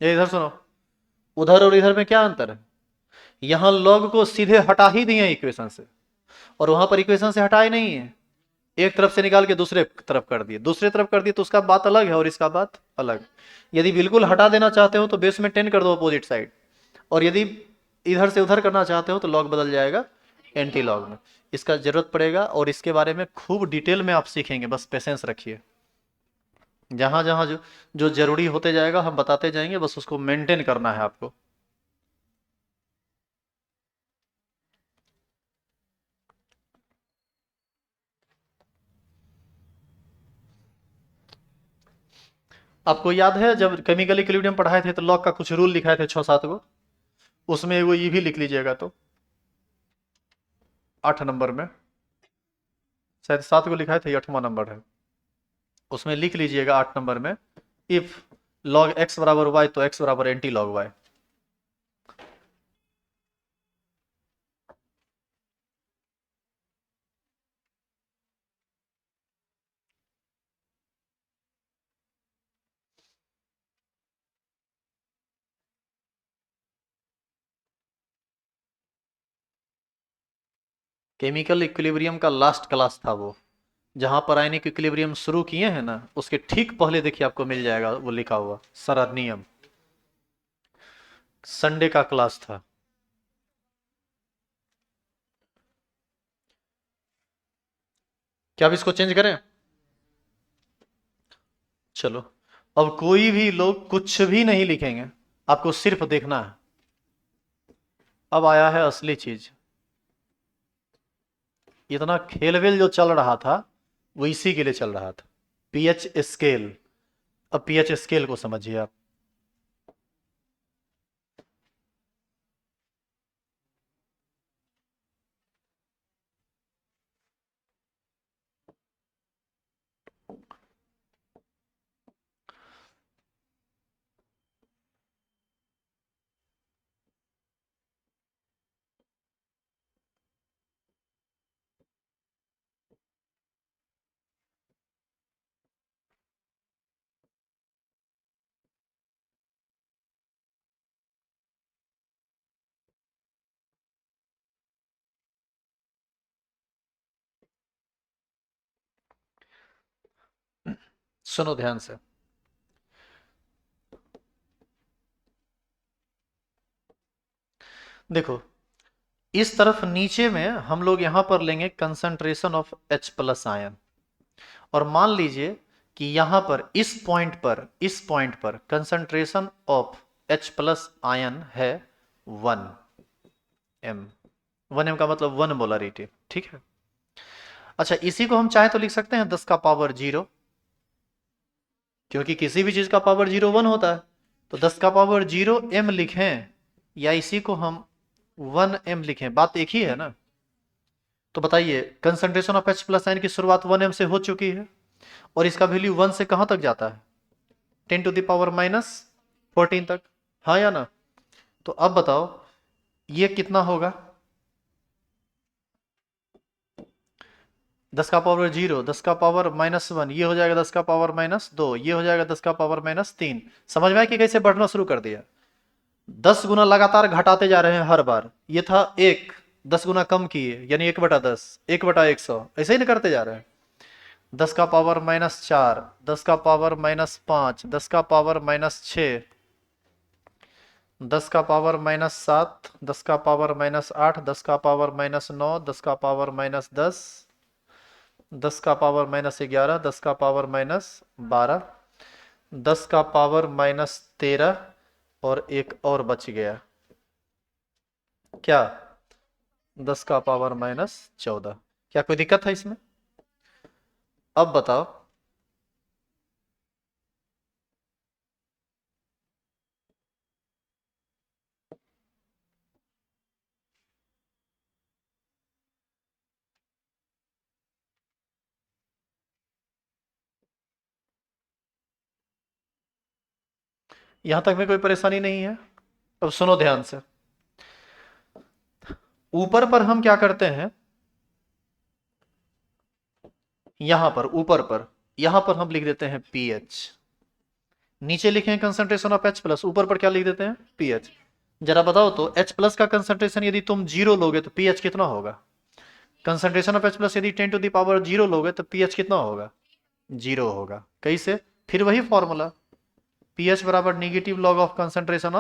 ये इधर सुनो, उधर और इधर में क्या अंतर है? यहां लॉग को सीधे हटा ही दिए इक्वेशन से, और वहां पर इक्वेशन से हटाए नहीं है। एक तरफ से निकाल के दूसरे तरफ कर दिए, दूसरे तरफ कर दिए, तो उसका बात अलग है और इसका बात अलग। यदि बिल्कुल हटा देना चाहते हो तो बेस में 10 कर दो अपोजिट साइड, और यदि इधर से उधर करना चाहते हो तो लॉग बदल जाएगा एंटी लॉग में। इसका जरूरत पड़ेगा और इसके बारे में खूब डिटेल में आप सीखेंगे, बस पेशेंस रखिए। जहां जहां जो जो जरूरी होते जाएगा हम बताते जाएंगे, बस उसको मेंटेन करना है आपको। आपको याद है जब केमिकल इक्विलिब्रियम पढ़ाए थे तो लॉग का कुछ रूल लिखाए थे 6-7 गो, उसमें वो ये भी लिख लीजिएगा तो 8 नंबर में, शायद 7 को लिखाए थे, ये 8वां नंबर है। उसमें लिख लीजिएगा 8 नंबर में, इफ log x बराबर y तो x बराबर anti log y। Chemical equilibrium का लास्ट क्लास था वो, जहां पर आयनिक इक्विलिब्रियम शुरू किए हैं ना, उसके ठीक पहले देखिए आपको मिल जाएगा वो लिखा हुआ सारा नियम। संडे का क्लास था। क्या अब इसको चेंज करें? चलो, अब कोई भी लोग कुछ भी नहीं लिखेंगे, आपको सिर्फ देखना है। अब आया है असली चीज। इतना खेलवेल जो चल रहा था वो इसी के लिए चल रहा था, पीएच स्केल। अब पीएच स्केल को समझिए आप। सुनो ध्यान से। देखो, इस तरफ नीचे में हम लोग यहां पर लेंगे concentration of H plus ion, और मान लीजिए कि यहां पर इस पॉइंट पर concentration of H plus ion है 1 m। 1 m का मतलब 1 मोलरिटी, ठीक है। अच्छा, इसी को हम चाहे तो लिख सकते हैं 10 का पावर 0, क्योंकि किसी भी चीज का पावर 0 1 होता है। तो 10 का पावर 0 m लिखें, या इसी को हम 1 m लिखें, बात एक ही है ना। तो बताइए, concentration of H plus ion की शुरुआत 1 m से हो चुकी है, और इसका वैल्यू 1 से कहां तक जाता है, 10 टू द पावर माइनस 14 तक, हाँ या ना। तो अब बताओ ये कितना होगा, 10 का पावर 0, 10 का पावर -1, ये हो जाएगा 10 का पावर -2, ये हो जाएगा 10 का पावर -3। समझ में आया कि कैसे बढ़ना शुरू कर दिया। 10 गुना लगातार घटाते जा रहे हैं हर बार। ये था 1, 10 गुना कम किए, यानी 1/10, 1/100, ऐसे ही ना करते जा रहे हैं। 10 का पावर -4, 10 का पावर -5, 10 का पावर -6, 10 का पावर -7, 10 का पावर -8, 10 का पावर -9, 10 का पावर -10, 10 का पावर -11, 10 का पावर -12, 10 का पावर -13, और एक और बच गया, क्या, 10 का पावर -14। क्या कोई दिक्कत है इसमें? अब बताओ, यहां तक में कोई परेशानी नहीं है? अब सुनो ध्यान से, ऊपर पर हम क्या करते हैं, यहां पर ऊपर पर, यहां पर हम लिख देते हैं pH। नीचे लिखे कंसंट्रेशन ऑफ H प्लस, ऊपर पर क्या लिख देते हैं, pH। जरा बताओ तो H प्लस का कंसंट्रेशन यदि तुम 0 लोगे तो pH कितना होगा? कंसंट्रेशन ऑफ H प्लस यदि 10 टू द पावर 0 लोगे तो pH कितना होगा? 0 होगा। कैसे? फिर वही फॉर्मूला, pH बराबर negative log of concentration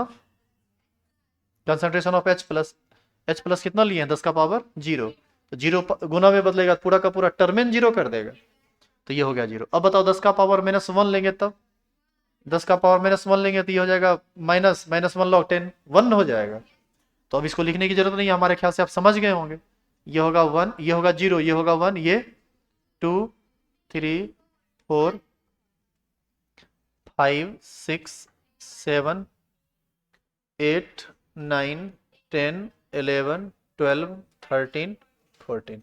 of H plus. H plus कितना लिए हैं, 10 का पावर 0, तो 0 गुना में बदलेगा, पूरा का पूरा टर्म 0 कर देगा, तो ये हो गया 0। अब बताओ 10 का पावर -1 लेंगे तब, 10 का पावर -1 लेंगे तो ये हो जाएगा -1 लॉग 10, 1 हो जाएगा। तो अब इसको लिखने की जरूरत नहीं है, हमारे ख्याल से आप समझ गए होंगे। ये होगा 1, ये होगा 0, ये होगा 1, ये 2, 3, 4, 5, 6, 7, 8, 9, 10, 11, 12, 13, 14।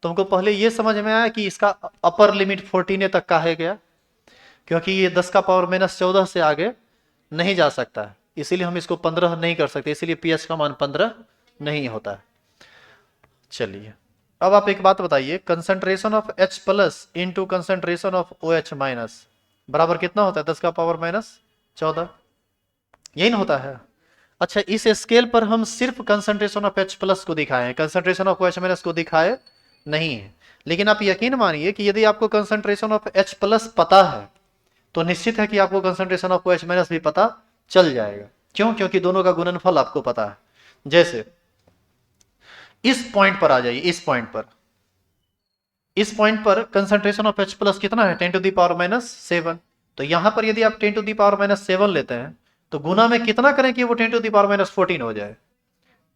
तुमको पहले ये समझ में आया कि इसका अपर लिमिट 14 तक का है क्या, क्योंकि ये 10 का पावर -14 से आगे नहीं जा सकता है, इसीलिए हम इसको 15 नहीं कर सकते, इसीलिए pH का मान 15 नहीं होता है। चलिए, अब आप एक बात बताइए, concentration of H plus into concentration of OH minus बराबर कितना होता है, 10 का पावर -14, यही ना होता है। अच्छा, इस स्केल पर हम सिर्फ कंसंट्रेशन ऑफ H प्लस को दिखाए हैं, कंसंट्रेशन ऑफ OH माइनस को दिखाए नहीं है। लेकिन आप यकीन मानिए कि यदि आपको कंसंट्रेशन ऑफ H प्लस पता है तो निश्चित है कि आपको कंसंट्रेशन ऑफ OH माइनस भी पता चल जाएगा। क्यों? क्योंकि दोनों का गुणनफल आपको पता है। जैसे इस पॉइंट पर आ जाइए, इस पॉइंट पर कंसंट्रेशन ऑफ H प्लस कितना है, 10 टू द पावर -7। तो यहां पर यदि आप 10 टू द पावर -7 लेते हैं तो गुना में कितना करें कि वो 10 टू द पावर -14 हो जाए,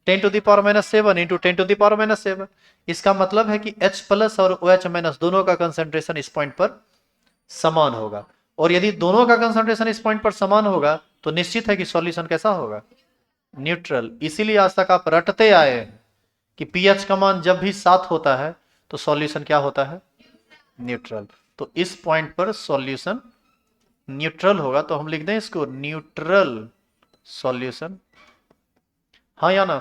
10 to the power -7 into 10 to the power -7। इसका मतलब है कि H प्लस और OH माइनस दोनों का कंसंट्रेशन इस पॉइंट पर समान होगा, और यदि दोनों का कंसंट्रेशन इस पॉइंट पर समान होगा तो निश्चित है कि सॉल्यूशन कैसा होगा, न्यूट्रल। इसीलिए आज तक आप रटते आए हैं कि pH का मान जब भी 7 होता है तो सॉल्यूशन क्या होता है, न्यूट्रल। तो इस पॉइंट पर सॉल्यूशन न्यूट्रल होगा, तो हम लिख दें इसको न्यूट्रल सॉल्यूशन, हाँ या ना।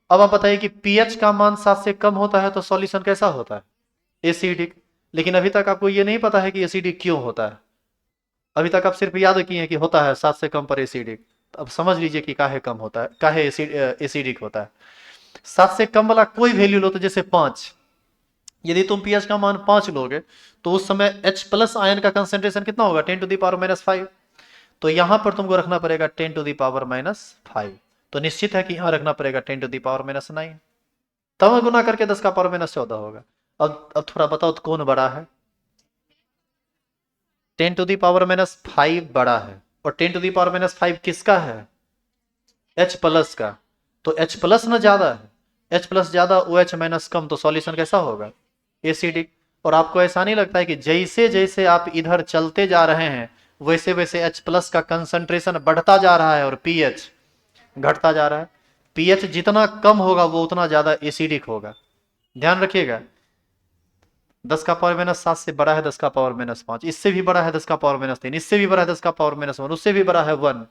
अब आप बताइए कि pH का मान 7 से कम होता है तो सॉल्यूशन कैसा होता है, एसिडिक। लेकिन अभी तक आपको ये नहीं पता है कि एसिडिक क्यों होता है, अभी तक आप सिर्फ याद किए हैं कि होता है 7 से कम पर एसिडिक। अब समझ लीजिए कि काहे कम होता है, काहे एसिडिक होता है। 7 से कम वाला कोई वैल्यू लो, तो जैसे 5, यदि तुम pH का मान 5 लोगे तो उस समय H प्लस आयन का कंसेंट्रेशन कितना होगा, 10⁻⁻5। तो यहां पर तुमको रखना पड़ेगा 10⁻⁻5। तो निश्चित है कि यहां रखना पड़ेगा 10⁻⁻9, तब गुना करके 10⁻14 होगा। अब थोड़ा बताओ तो कौन बड़ा है? 10⁻⁻5 बड़ा है, और 10⁻⁻5 किसका है? H प्लस का। तो H प्लस ना ज्यादा है, H प्लस ज्यादा, OH माइनस कम, तो सॉल्यूशन कैसा होगा? एसिडिक। और आपको ऐसा नहीं लगता है कि जैसे जैसे आप इधर चलते जा रहे हैं वैसे वैसे H प्लस का कंसंट्रेशन बढ़ता जा रहा है और pH घटता जा रहा है? pH जितना कम होगा वो उतना ज्यादा एसिडिक होगा, ध्यान रखिएगा। 10⁻⁻7 से बड़ा है 10⁻⁻5, इससे भी बड़ा है 10⁻⁻3, इससे भी बड़ा है 10⁻⁻1, उससे भी बड़ा है 1।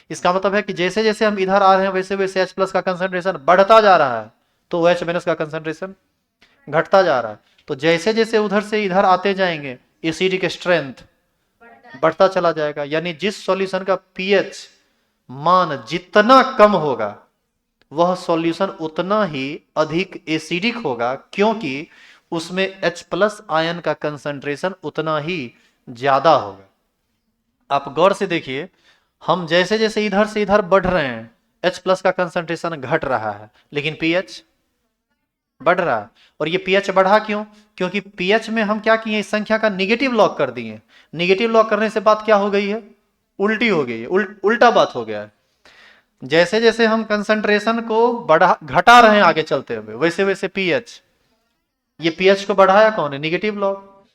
इसका मतलब है कि जैसे जैसे हम इधर आ रहे हैं वैसे वैसे H प्लस का कंसंट्रेशन बढ़ता जा रहा है, तो OH माइनस का कंसंट्रेशन घटता जा रहा है। तो जैसे जैसे उधर से इधर आते जाएंगे एसिडिक स्ट्रेंथ बढ़ता चला जाएगा, यानी जिस सॉल्यूशन का pH मान जितना कम होगा वह सॉल्यूशन उतना ही अधिक एसिडिक होगा, क्योंकि उसमें H प्लस आयन का कंसंट्रेशन उतना ही ज्यादा होगा। आप गौर से देखिए, हम जैसे जैसे इधर से इधर बढ़ रहे हैं H प्लस का कंसंट्रेशन घट रहा है, लेकिन pH बढ़ रहा है। और ये pH बढ़ा क्यों? क्योंकि pH में हम क्या किए, इस संख्या का निगेटिव लॉक कर दिए। निगेटिव लॉक करने से बात क्या हो गई है? उल्टी हो गई है, उल्टा बात हो गया है। जैसे जैसे हम कंसंट्रेशन को बढ़ा घटा रहे हैं आगे चलते हुए, वैसे वैसे pH, ये pH को बढ़ाया कौन है? Negative lock.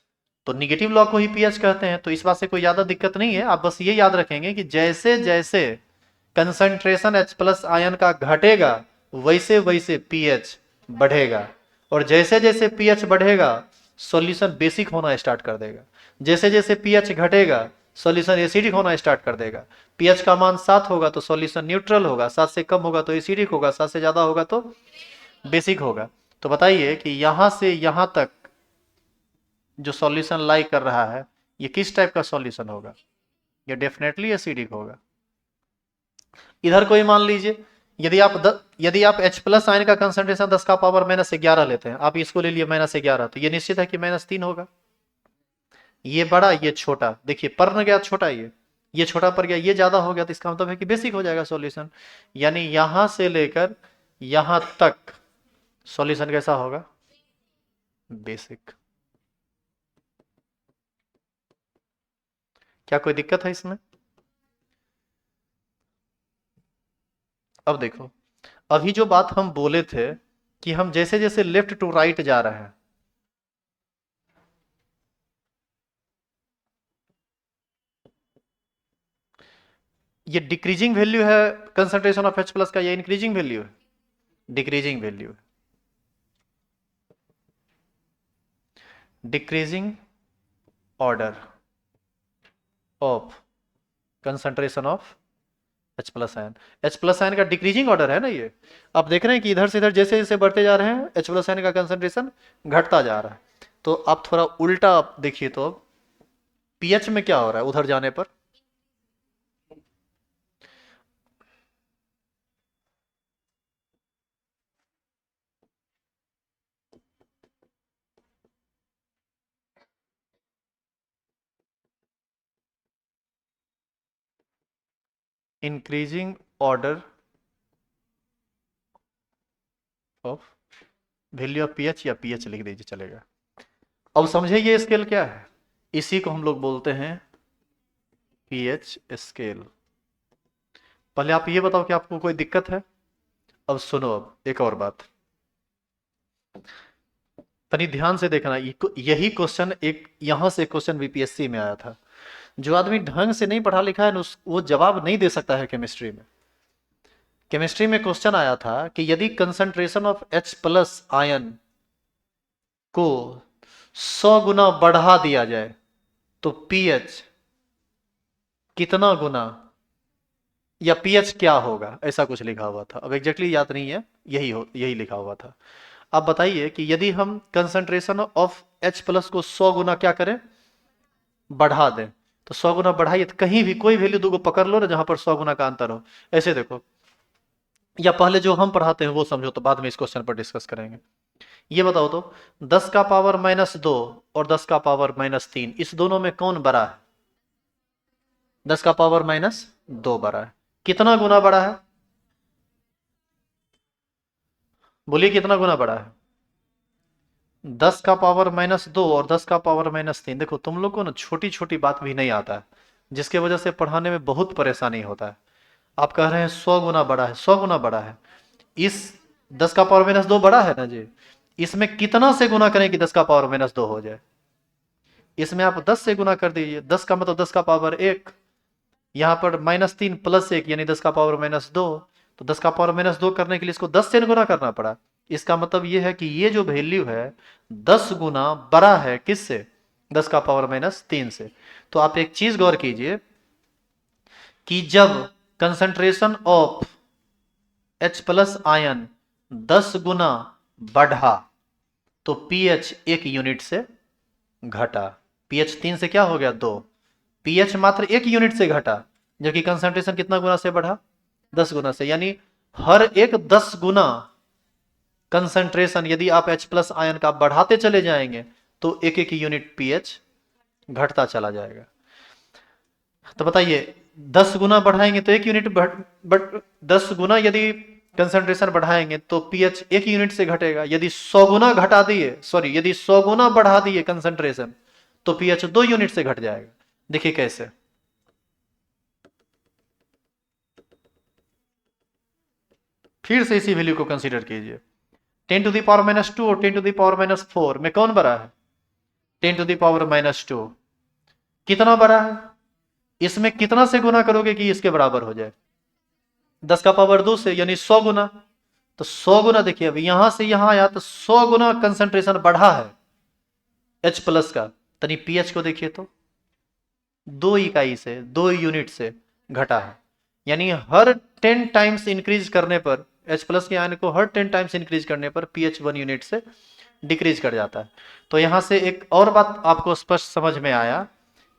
तो निगेटिव लॉक को ही pH कहते हैं। तो इस बात से कोई ज्यादा दिक्कत नहीं है, आप बस ये याद रखेंगे कि जैसे जैसे कंसंट्रेशन H प्लस आयन का घटेगा वैसे वैसे pH बढ़ेगा, और जैसे जैसे pH बढ़ेगा सॉल्यूशन बेसिक होना स्टार्ट कर देगा, जैसे जैसे pH घटेगा सॉल्यूशन एसिडिक होना स्टार्ट कर देगा। pH का मान 7 होगा तो सॉल्यूशन न्यूट्रल होगा, 7 से कम होगा तो एसिडिक होगा, 7 से ज्यादा होगा तो बेसिक होगा। तो बताइए कि यहां से यहां तक जो सॉल्यूशन लाई कर रहा है ये किस टाइप का सॉल्यूशन होगा? ये डेफिनेटली एसिडिक होगा। इधर कोई मान लीजिए, यदि आप H प्लस आयन का कंसंट्रेशन 10⁻⁻11 लेते हैं, आप इसको ले लिए -11, तो ये निश्चित है कि -3 होगा। ये बड़ा ये छोटा, देखिए पर न गया छोटा, ये छोटा पर गया, ये ज्यादा हो गया, तो इसका मतलब है कि बेसिक हो जाएगा सॉल्यूशन। यानी यहां से लेकर यहां तक सॉल्यूशन कैसा होगा? बेसिक। क्या कोई दिक्कत है इसमें? अब देखो, अभी जो बात हम बोले थे कि हम जैसे जैसे लेफ्ट टू राइट जा रहे हैं, ये डिक्रीजिंग वैल्यू है कंसंट्रेशन ऑफ H प्लस का, या इंक्रीजिंग वैल्यू है? डिक्रीजिंग वैल्यू है। Decreasing order of concentration of H plus ion. H plus ion का डिक्रीजिंग ऑर्डर है ना ये। आप देख रहे हैं कि इधर से इधर जैसे जैसे बढ़ते जा रहे हैं H प्लस आयन का कंसंट्रेशन घटता जा रहा है। तो आप थोड़ा उल्टा आप देखिए, तो pH में क्या हो रहा है उधर जाने पर? Increasing order of value of pH, या pH लिख दीजिए चलेगा। अब समझे ये स्केल क्या है? इसी को हम लोग बोलते हैं pH स्केल। पहले आप ये बताओ कि आपको कोई दिक्कत है? अब सुनो, अब एक और बात तनी ध्यान से देखना। यही क्वेश्चन एक यहां से क्वेश्चन बीपीएससी में आया था। जो आदमी ढंग से नहीं पढ़ा लिखा है वो जवाब नहीं दे सकता है। केमिस्ट्री में क्वेश्चन आया था कि यदि concentration of H plus ion को 100 गुना बढ़ा दिया जाए तो pH कितना गुना, या pH क्या होगा, ऐसा कुछ लिखा हुआ था। अब एग्जैक्टली याद नहीं है, यही लिखा हुआ था। आप बताइए कि यदि हम कंसंट्रेशन ऑफ H प्लस को 100 गुना क्या करें, बढ़ा दें, तो 100 गुना बढ़ाइए, तो कहीं भी कोई वैल्यू दो पकड़ लो ना जहां पर 100 गुना का अंतर हो। ऐसे देखो, या पहले जो हम पढ़ाते हैं वो समझो, तो बाद में इस क्वेश्चन पर डिस्कस करेंगे। ये बताओ तो 10⁻⁻2 और 10⁻⁻3 इस दोनों में कौन बड़ा है? 10⁻⁻2 बड़ा है। कितना गुना बड़ा है? बोलिए कितना गुना बड़ा है? 10⁻⁻2 और 10⁻⁻3। देखो तुम लोग को ना छोटी छोटी बात भी नहीं आता है, जिसके वजह से पढ़ाने में बहुत परेशानी होता है। आप कह रहे हैं 100 गुना बड़ा है, 100 गुना बड़ा है। इस 10⁻⁻2 बड़ा है ना जी, इसमें कितना से गुना करें कि 10⁻⁻2 हो जाए? इसमें आप 10 से गुना कर दीजिए। 10 का मतलब 10⁻1, यहाँ पर -3 + 1 यानी 10⁻⁻2। तो 10⁻⁻2 करने के लिए इसको 10 से गुना करना पड़ा। इसका मतलब ये है कि ये जो वैल्यू है 10 गुना बड़ा है किससे? 10⁻⁻3 से। तो आप एक चीज गौर कीजिए कि जब कंसंट्रेशन ऑफ H+ आयन 10 गुना बढ़ा तो pH 1 यूनिट से घटा। pH 3 से क्या हो गया? 2। pH मात्र 1 यूनिट से घटा, जबकि कंसंट्रेशन कितना गुना से बढ़ा? 10 गुना से। यानी हर एक 10 गुना कंसंट्रेशन यदि आप H+ आयन का बढ़ाते चले जाएंगे तो एक एक यूनिट pH घटता चला जाएगा। तो बताइए 10 गुना बढ़ाएंगे तो 1 यूनिट 10 गुना यदि कंसंट्रेशन बढ़ाएंगे तो pH 1 यूनिट से घटेगा। यदि 100 गुना घटा दिए, सॉरी यदि 100 गुना बढ़ा दिए कंसंट्रेशन तो pH 2 यूनिट से घट जाएगा। देखिए कैसे। फिर से इसी वैल्यू को कंसीडर कीजिए। 10⁻⁻2 और 10⁻⁻4 में कौन बड़ा है? 10⁻⁻2 कितना बड़ा है? इसमें कितना से गुना करोगे कि इसके बराबर हो जाए? 10⁻2 से, यानी 100 गुना। तो 100 गुना देखिए, अभी यहां से यहां आया तो 100 गुना कंसंट्रेशन बढ़ा है H+ का। तनी pH को देखिए तो 2 इकाई से, 2 यूनिट से घटा है। यानी हर 10 टाइम्स इंक्रीज करने पर H+ के आयन को हर 10 टाइम्स इंक्रीज करने पर pH 1 यूनिट से डिक्रीज कर जाता है। तो यहां से एक और बात आपको स्पष्ट समझ में आया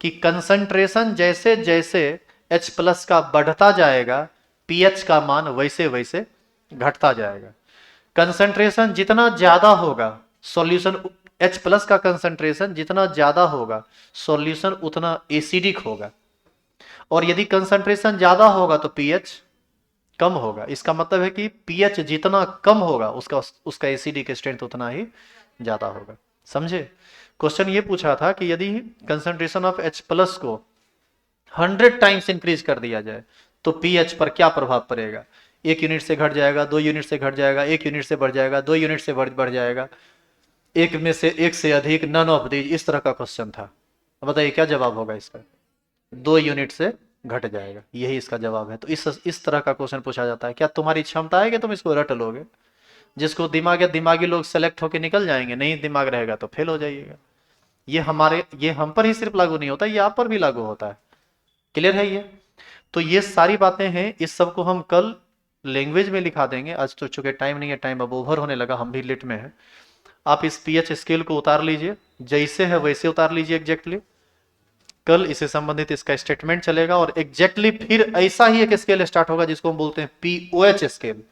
कि कंसंट्रेशन जैसे जैसे H+ का बढ़ता जाएगा pH का मान वैसे वैसे घटता जाएगा। कंसंट्रेशन जितना ज्यादा होगा सॉल्यूशन, H+ का कंसंट्रेशन जितना ज्यादा होगा सॉल्यूशन उतना एसिडिक होगा, और यदि कंसंट्रेशन ज्यादा होगा तो pH कम होगा। इसका मतलब है कि pH जितना कम होगा उसका एसिडिक स्ट्रेंथ उतना ही ज्यादा होगा। समझे? क्वेश्चन ये पूछा था कि यदि कंसंट्रेशन ऑफ H+ को 100 टाइम्स इंक्रीज कर दिया जाए तो pH पर क्या प्रभाव पड़ेगा? 1 यूनिट से घट जाएगा, 2 यूनिट से घट जाएगा, 1 यूनिट से बढ़ जाएगा, 2 यूनिट से बढ़ जाएगा, एक में से एक से अधिक, नन ऑफ दीज, इस तरह का क्वेश्चन था। बताइए क्या जवाब होगा इसका? 2 यूनिट से घट जाएगा, यही इसका जवाब है। तो इस तरह का क्वेश्चन पूछा जाता है। क्या तुम्हारी क्षमता है कि तुम इसको रट लोगे? जिसको दिमाग है, दिमागी लोग सेलेक्ट होकर निकल जाएंगे, नहीं दिमाग रहेगा तो फेल हो जाइएगा। ये हम पर ही सिर्फ लागू नहीं होता, ये आप पर भी लागू होता है। क्लियर है ये? तो ये सारी बातें हैं, इस सब को हम कल लैंग्वेज में लिखा देंगे। आज तो चूंकि टाइम नहीं है, टाइम अब ओवर होने लगा, हम भी लेट में है। आप इस pH स्केल को उतार लीजिए, जैसे है वैसे उतार लीजिए एग्जैक्टली। कल इससे संबंधित इसका स्टेटमेंट चलेगा और एग्जैक्टली फिर ऐसा ही एक स्केल स्टार्ट होगा जिसको हम बोलते हैं POH स्केल।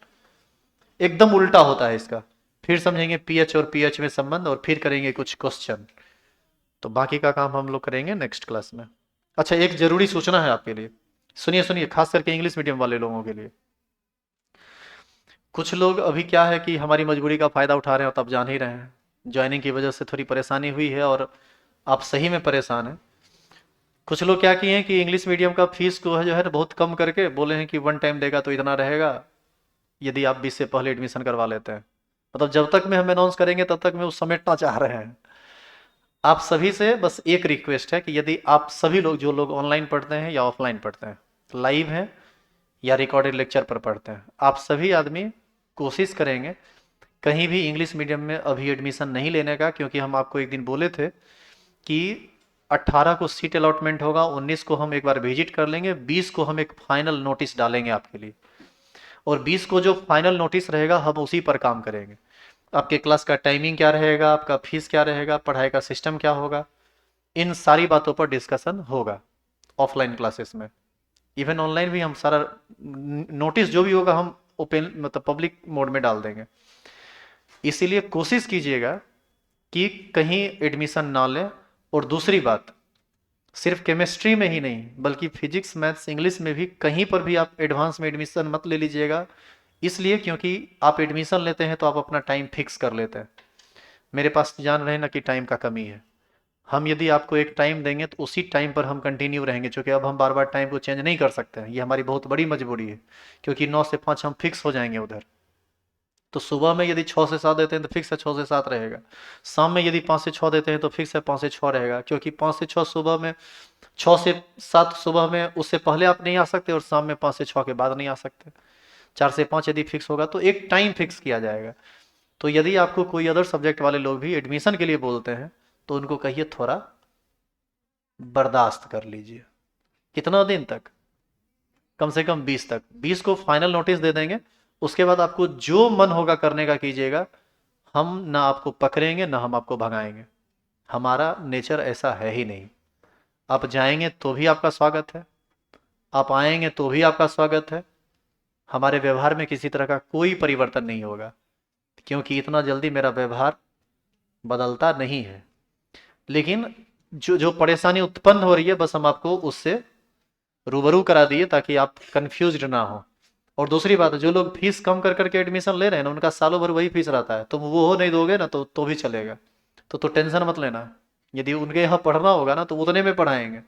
एकदम उल्टा होता है इसका। फिर समझेंगे pH और pH में संबंध, और फिर करेंगे कुछ क्वेश्चन। तो बाकी का काम हम लोग करेंगे नेक्स्ट क्लास में। अच्छा, एक जरूरी सूचना है आपके लिए, सुनिए सुनिए, खास करके इंग्लिश मीडियम वाले लोगों के लिए। कुछ लोग अभी क्या है कि हमारी मजबूरी का फायदा उठा रहे हो, तो आप जान ही रहे हैं ज्वाइनिंग की वजह से थोड़ी परेशानी हुई है, और आप सही में परेशान हैं। कुछ लोग क्या किए हैं कि इंग्लिश मीडियम का फीस को है जो है बहुत कम करके बोले हैं कि 1 टाइम देगा तो इतना रहेगा यदि आप 20 से पहले एडमिशन करवा लेते हैं। मतलब जब तक में हम अनाउंस करेंगे तब तक में वो समेटना चाह रहे हैं। आप सभी से बस एक रिक्वेस्ट है कि यदि आप सभी लोग, जो लोग ऑनलाइन पढ़ते हैं या ऑफलाइन पढ़ते हैं, लाइव हैं या रिकॉर्डेड लेक्चर पर पढ़ते हैं, आप सभी आदमी कोशिश करेंगे कहीं भी इंग्लिश मीडियम में अभी एडमिशन नहीं लेने का, क्योंकि हम आपको एक दिन बोले थे कि 18 को सीट अलॉटमेंट होगा, 19 को हम एक बार विजिट कर लेंगे, 20 को हम एक फाइनल नोटिस डालेंगे आपके लिए, और 20 को जो फाइनल नोटिस रहेगा हम उसी पर काम करेंगे। आपके क्लास का टाइमिंग क्या रहेगा, आपका फीस क्या रहेगा, पढ़ाई का सिस्टम क्या होगा, इन सारी बातों पर डिस्कशन होगा ऑफलाइन क्लासेस में। इवन ऑनलाइन भी हम सारा नोटिस जो भी होगा हम ओपन मतलब पब्लिक मोड में डाल देंगे। इसीलिए कोशिश कीजिएगा कि कहीं एडमिशन ना लें। और दूसरी बात, सिर्फ केमिस्ट्री में ही नहीं बल्कि फिजिक्स मैथ्स इंग्लिश में भी कहीं पर भी आप एडवांस में एडमिशन मत ले लीजिएगा। इसलिए क्योंकि आप एडमिशन लेते हैं तो आप अपना टाइम फिक्स कर लेते हैं। मेरे पास जान रहे हैं ना कि टाइम का कमी है। हम यदि आपको एक टाइम देंगे तो उसी टाइम पर हम कंटिन्यू रहेंगे, क्योंकि अब हम बार बार टाइम को चेंज नहीं कर सकते हैं, ये हमारी बहुत बड़ी मजबूरी है। क्योंकि 9 से 5 हम फिक्स हो जाएंगे उधर। तो सुबह में यदि 6 से 7 देते हैं तो फिक्स है 6 से 7 रहेगा। शाम में यदि 5 से 6 देते हैं तो फिक्स है 5 से 6 रहेगा, क्योंकि 5 से 6 सुबह में, 6 से 7 सुबह में, उससे पहले आप नहीं आ सकते और शाम में 5 से 6 के बाद नहीं आ सकते। 4 से 5 यदि फिक्स होगा तो एक टाइम फिक्स किया जाएगा। तो यदि आपको कोई अदर सब्जेक्ट वाले लोग भी एडमिशन के लिए बोलते हैं तो उनको कहिए थोड़ा बर्दाश्त कर लीजिए। कितना दिन तक? कम से कम 20 तक। 20 को फाइनल नोटिस दे देंगे, उसके बाद आपको जो मन होगा करने का कीजिएगा। हम ना आपको पकड़ेंगे ना हम आपको भगाएंगे, हमारा नेचर ऐसा है ही नहीं। आप जाएंगे तो भी आपका स्वागत है, आप आएंगे तो भी आपका स्वागत है। हमारे व्यवहार में किसी तरह का कोई परिवर्तन नहीं होगा, क्योंकि इतना जल्दी मेरा व्यवहार बदलता नहीं है। लेकिन जो जो परेशानी उत्पन्न हो रही है बस हम आपको उससे रूबरू करा दिए ताकि आप कंफ्यूज्ड ना हो। और दूसरी बात है, जो लोग फीस कम कर करके एडमिशन ले रहे हैं ना, उनका सालों भर वही फीस रहता है। तुम वो हो नहीं दोगे ना तो भी चलेगा। तो टेंशन मत लेना। यदि उनके यहाँ पढ़ना होगा ना तो उतने में पढ़ाएंगे।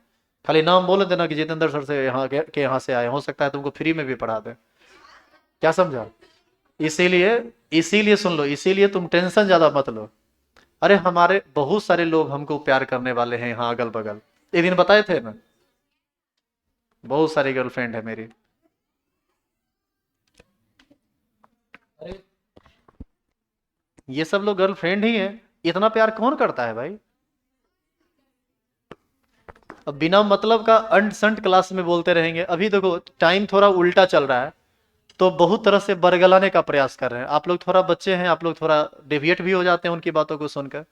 खाली नाम बोल देना कि जितेंद्र सर से यहाँ से आए, हो सकता है तुमको फ्री में भी पढ़ा दें। क्या समझा? इसीलिए इसीलिए सुन लो, इसीलिए तुम टेंशन ज्यादा मत लो। अरे हमारे बहुत सारे लोग हमको प्यार करने वाले हैं यहाँ अगल बगल। एक दिन बताए थे ना, बहुत सारी गर्लफ्रेंड है मेरी। अरे ये सब लोग गर्लफ्रेंड ही है, इतना प्यार कौन करता है भाई? अब बिना मतलब का अंट संट क्लास में बोलते रहेंगे। अभी देखो टाइम थोड़ा उल्टा चल रहा है, तो बहुत तरह से बरगलाने का प्रयास कर रहे हैं। आप लोग थोड़ा बच्चे हैं, आप लोग थोड़ा डेविएट भी हो जाते हैं उनकी बातों को सुनकर।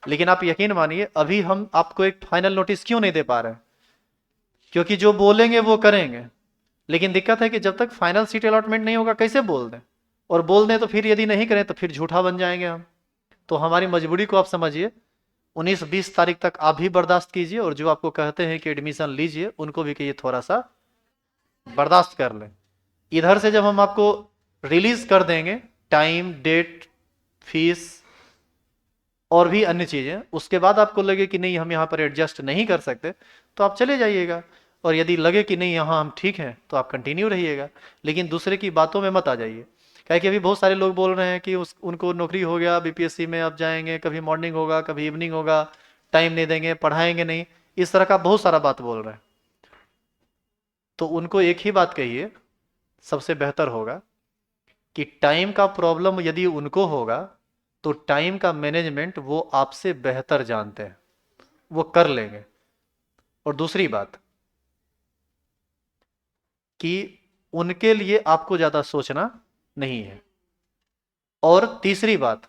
लेकिन आप यकीन मानिए, अभी हम आपको एक फाइनल नोटिस क्यों नहीं दे पा रहे हैं? क्योंकि जो बोलेंगे वो करेंगे। लेकिन दिक्कत है कि जब तक फाइनल सीट अलॉटमेंट नहीं होगा कैसे बोल दें? और बोल दें तो फिर यदि नहीं करें तो फिर झूठा बन जाएंगे हम। तो हमारी मजबूरी को आप समझिए। 19-20 तारीख तक आप भी बर्दाश्त कीजिए, और जो आपको कहते हैं कि एडमिशन लीजिए उनको भी कहिए थोड़ा सा बर्दाश्त कर लें। इधर से जब हम आपको रिलीज कर देंगे, टाइम, डेट, फीस और भी अन्य चीजें, उसके बाद आपको लगे कि नहीं हम यहाँ पर एडजस्ट नहीं कर सकते तो आप चले जाइएगा। और यदि लगे कि नहीं यहाँ हम ठीक हैं तो आप कंटिन्यू रहिएगा। लेकिन दूसरे की बातों में मत आ जाइए। क्या कि अभी बहुत सारे लोग बोल रहे हैं कि उनको नौकरी हो गया बीपीएससी में, अब जाएंगे, कभी मॉर्निंग होगा कभी इवनिंग होगा, टाइम नहीं देंगे, पढ़ाएंगे नहीं, इस तरह का बहुत सारा बात बोल रहे हैं। तो उनको एक ही बात कहिए, सबसे बेहतर होगा कि टाइम का प्रॉब्लम यदि उनको होगा तो टाइम का मैनेजमेंट वो आपसे बेहतर जानते हैं, वो कर लेंगे। और दूसरी बात कि उनके लिए आपको ज्यादा सोचना नहीं है। और तीसरी बात,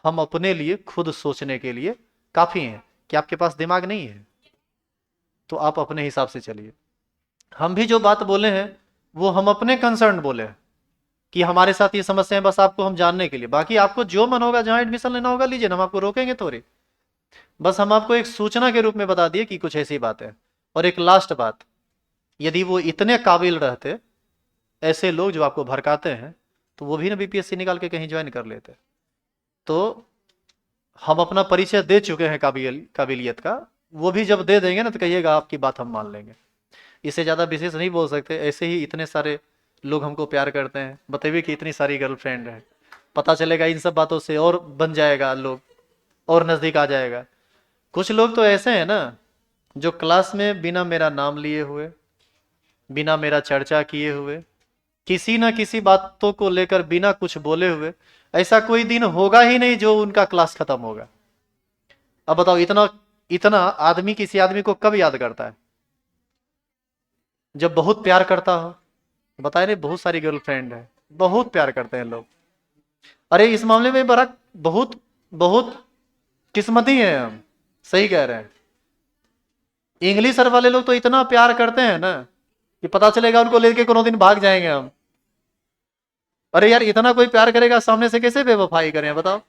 हम अपने लिए खुद सोचने के लिए काफी हैं। कि आपके पास दिमाग नहीं है तो आप अपने हिसाब से चलिए। हम भी जो बात बोले हैं वो हम अपने कंसर्न बोले हैं कि हमारे साथ ये समस्या है, बस आपको हम जानने के लिए। बाकी आपको जो मन होगा जहां एडमिशन लेना होगा लीजिए, हम आपको रोकेंगे थोड़ी। बस हम आपको एक सूचना के रूप में बता दिए कि कुछ ऐसी बात है। और एक लास्ट बात, यदि वो इतने काबिल रहते, ऐसे लोग जो आपको भड़काते हैं, तो वो भी ना बीपीएससी निकाल के कहीं ज्वाइन कर लेते। तो हम अपना परिचय दे चुके हैं काबिलियत का, वो भी जब दे देंगे ना तो कहिएगा आपकी बात हम मान लेंगे। इससे ज़्यादा विशेष नहीं बोल सकते। ऐसे ही इतने सारे लोग हमको प्यार करते हैं, बताइए कि इतनी सारी गर्लफ्रेंड है। पता चलेगा इन सब बातों से और बन जाएगा लोग, और नज़दीक आ जाएगा। कुछ लोग तो ऐसे हैं ना जो क्लास में बिना मेरा नाम लिए हुए, बिना मेरा चर्चा किए हुए, किसी ना किसी बातों को लेकर बिना कुछ बोले हुए, ऐसा कोई दिन होगा ही नहीं जो उनका क्लास खत्म होगा। अब बताओ, इतना इतना आदमी किसी आदमी को कब याद करता है? जब बहुत प्यार करता हो। बताए नहीं, बहुत सारी गर्लफ्रेंड है, बहुत प्यार करते हैं लोग। अरे इस मामले में बड़ा बहुत बहुत किस्मती है हम। सही कह रहे हैं। इंग्लिश सर वाले लोग तो इतना प्यार करते हैं ना कि पता चलेगा उनको लेके कोनो दिन भाग जाएंगे हम। अरे यार इतना कोई प्यार करेगा सामने से कैसे बेवफाई करें बताओ।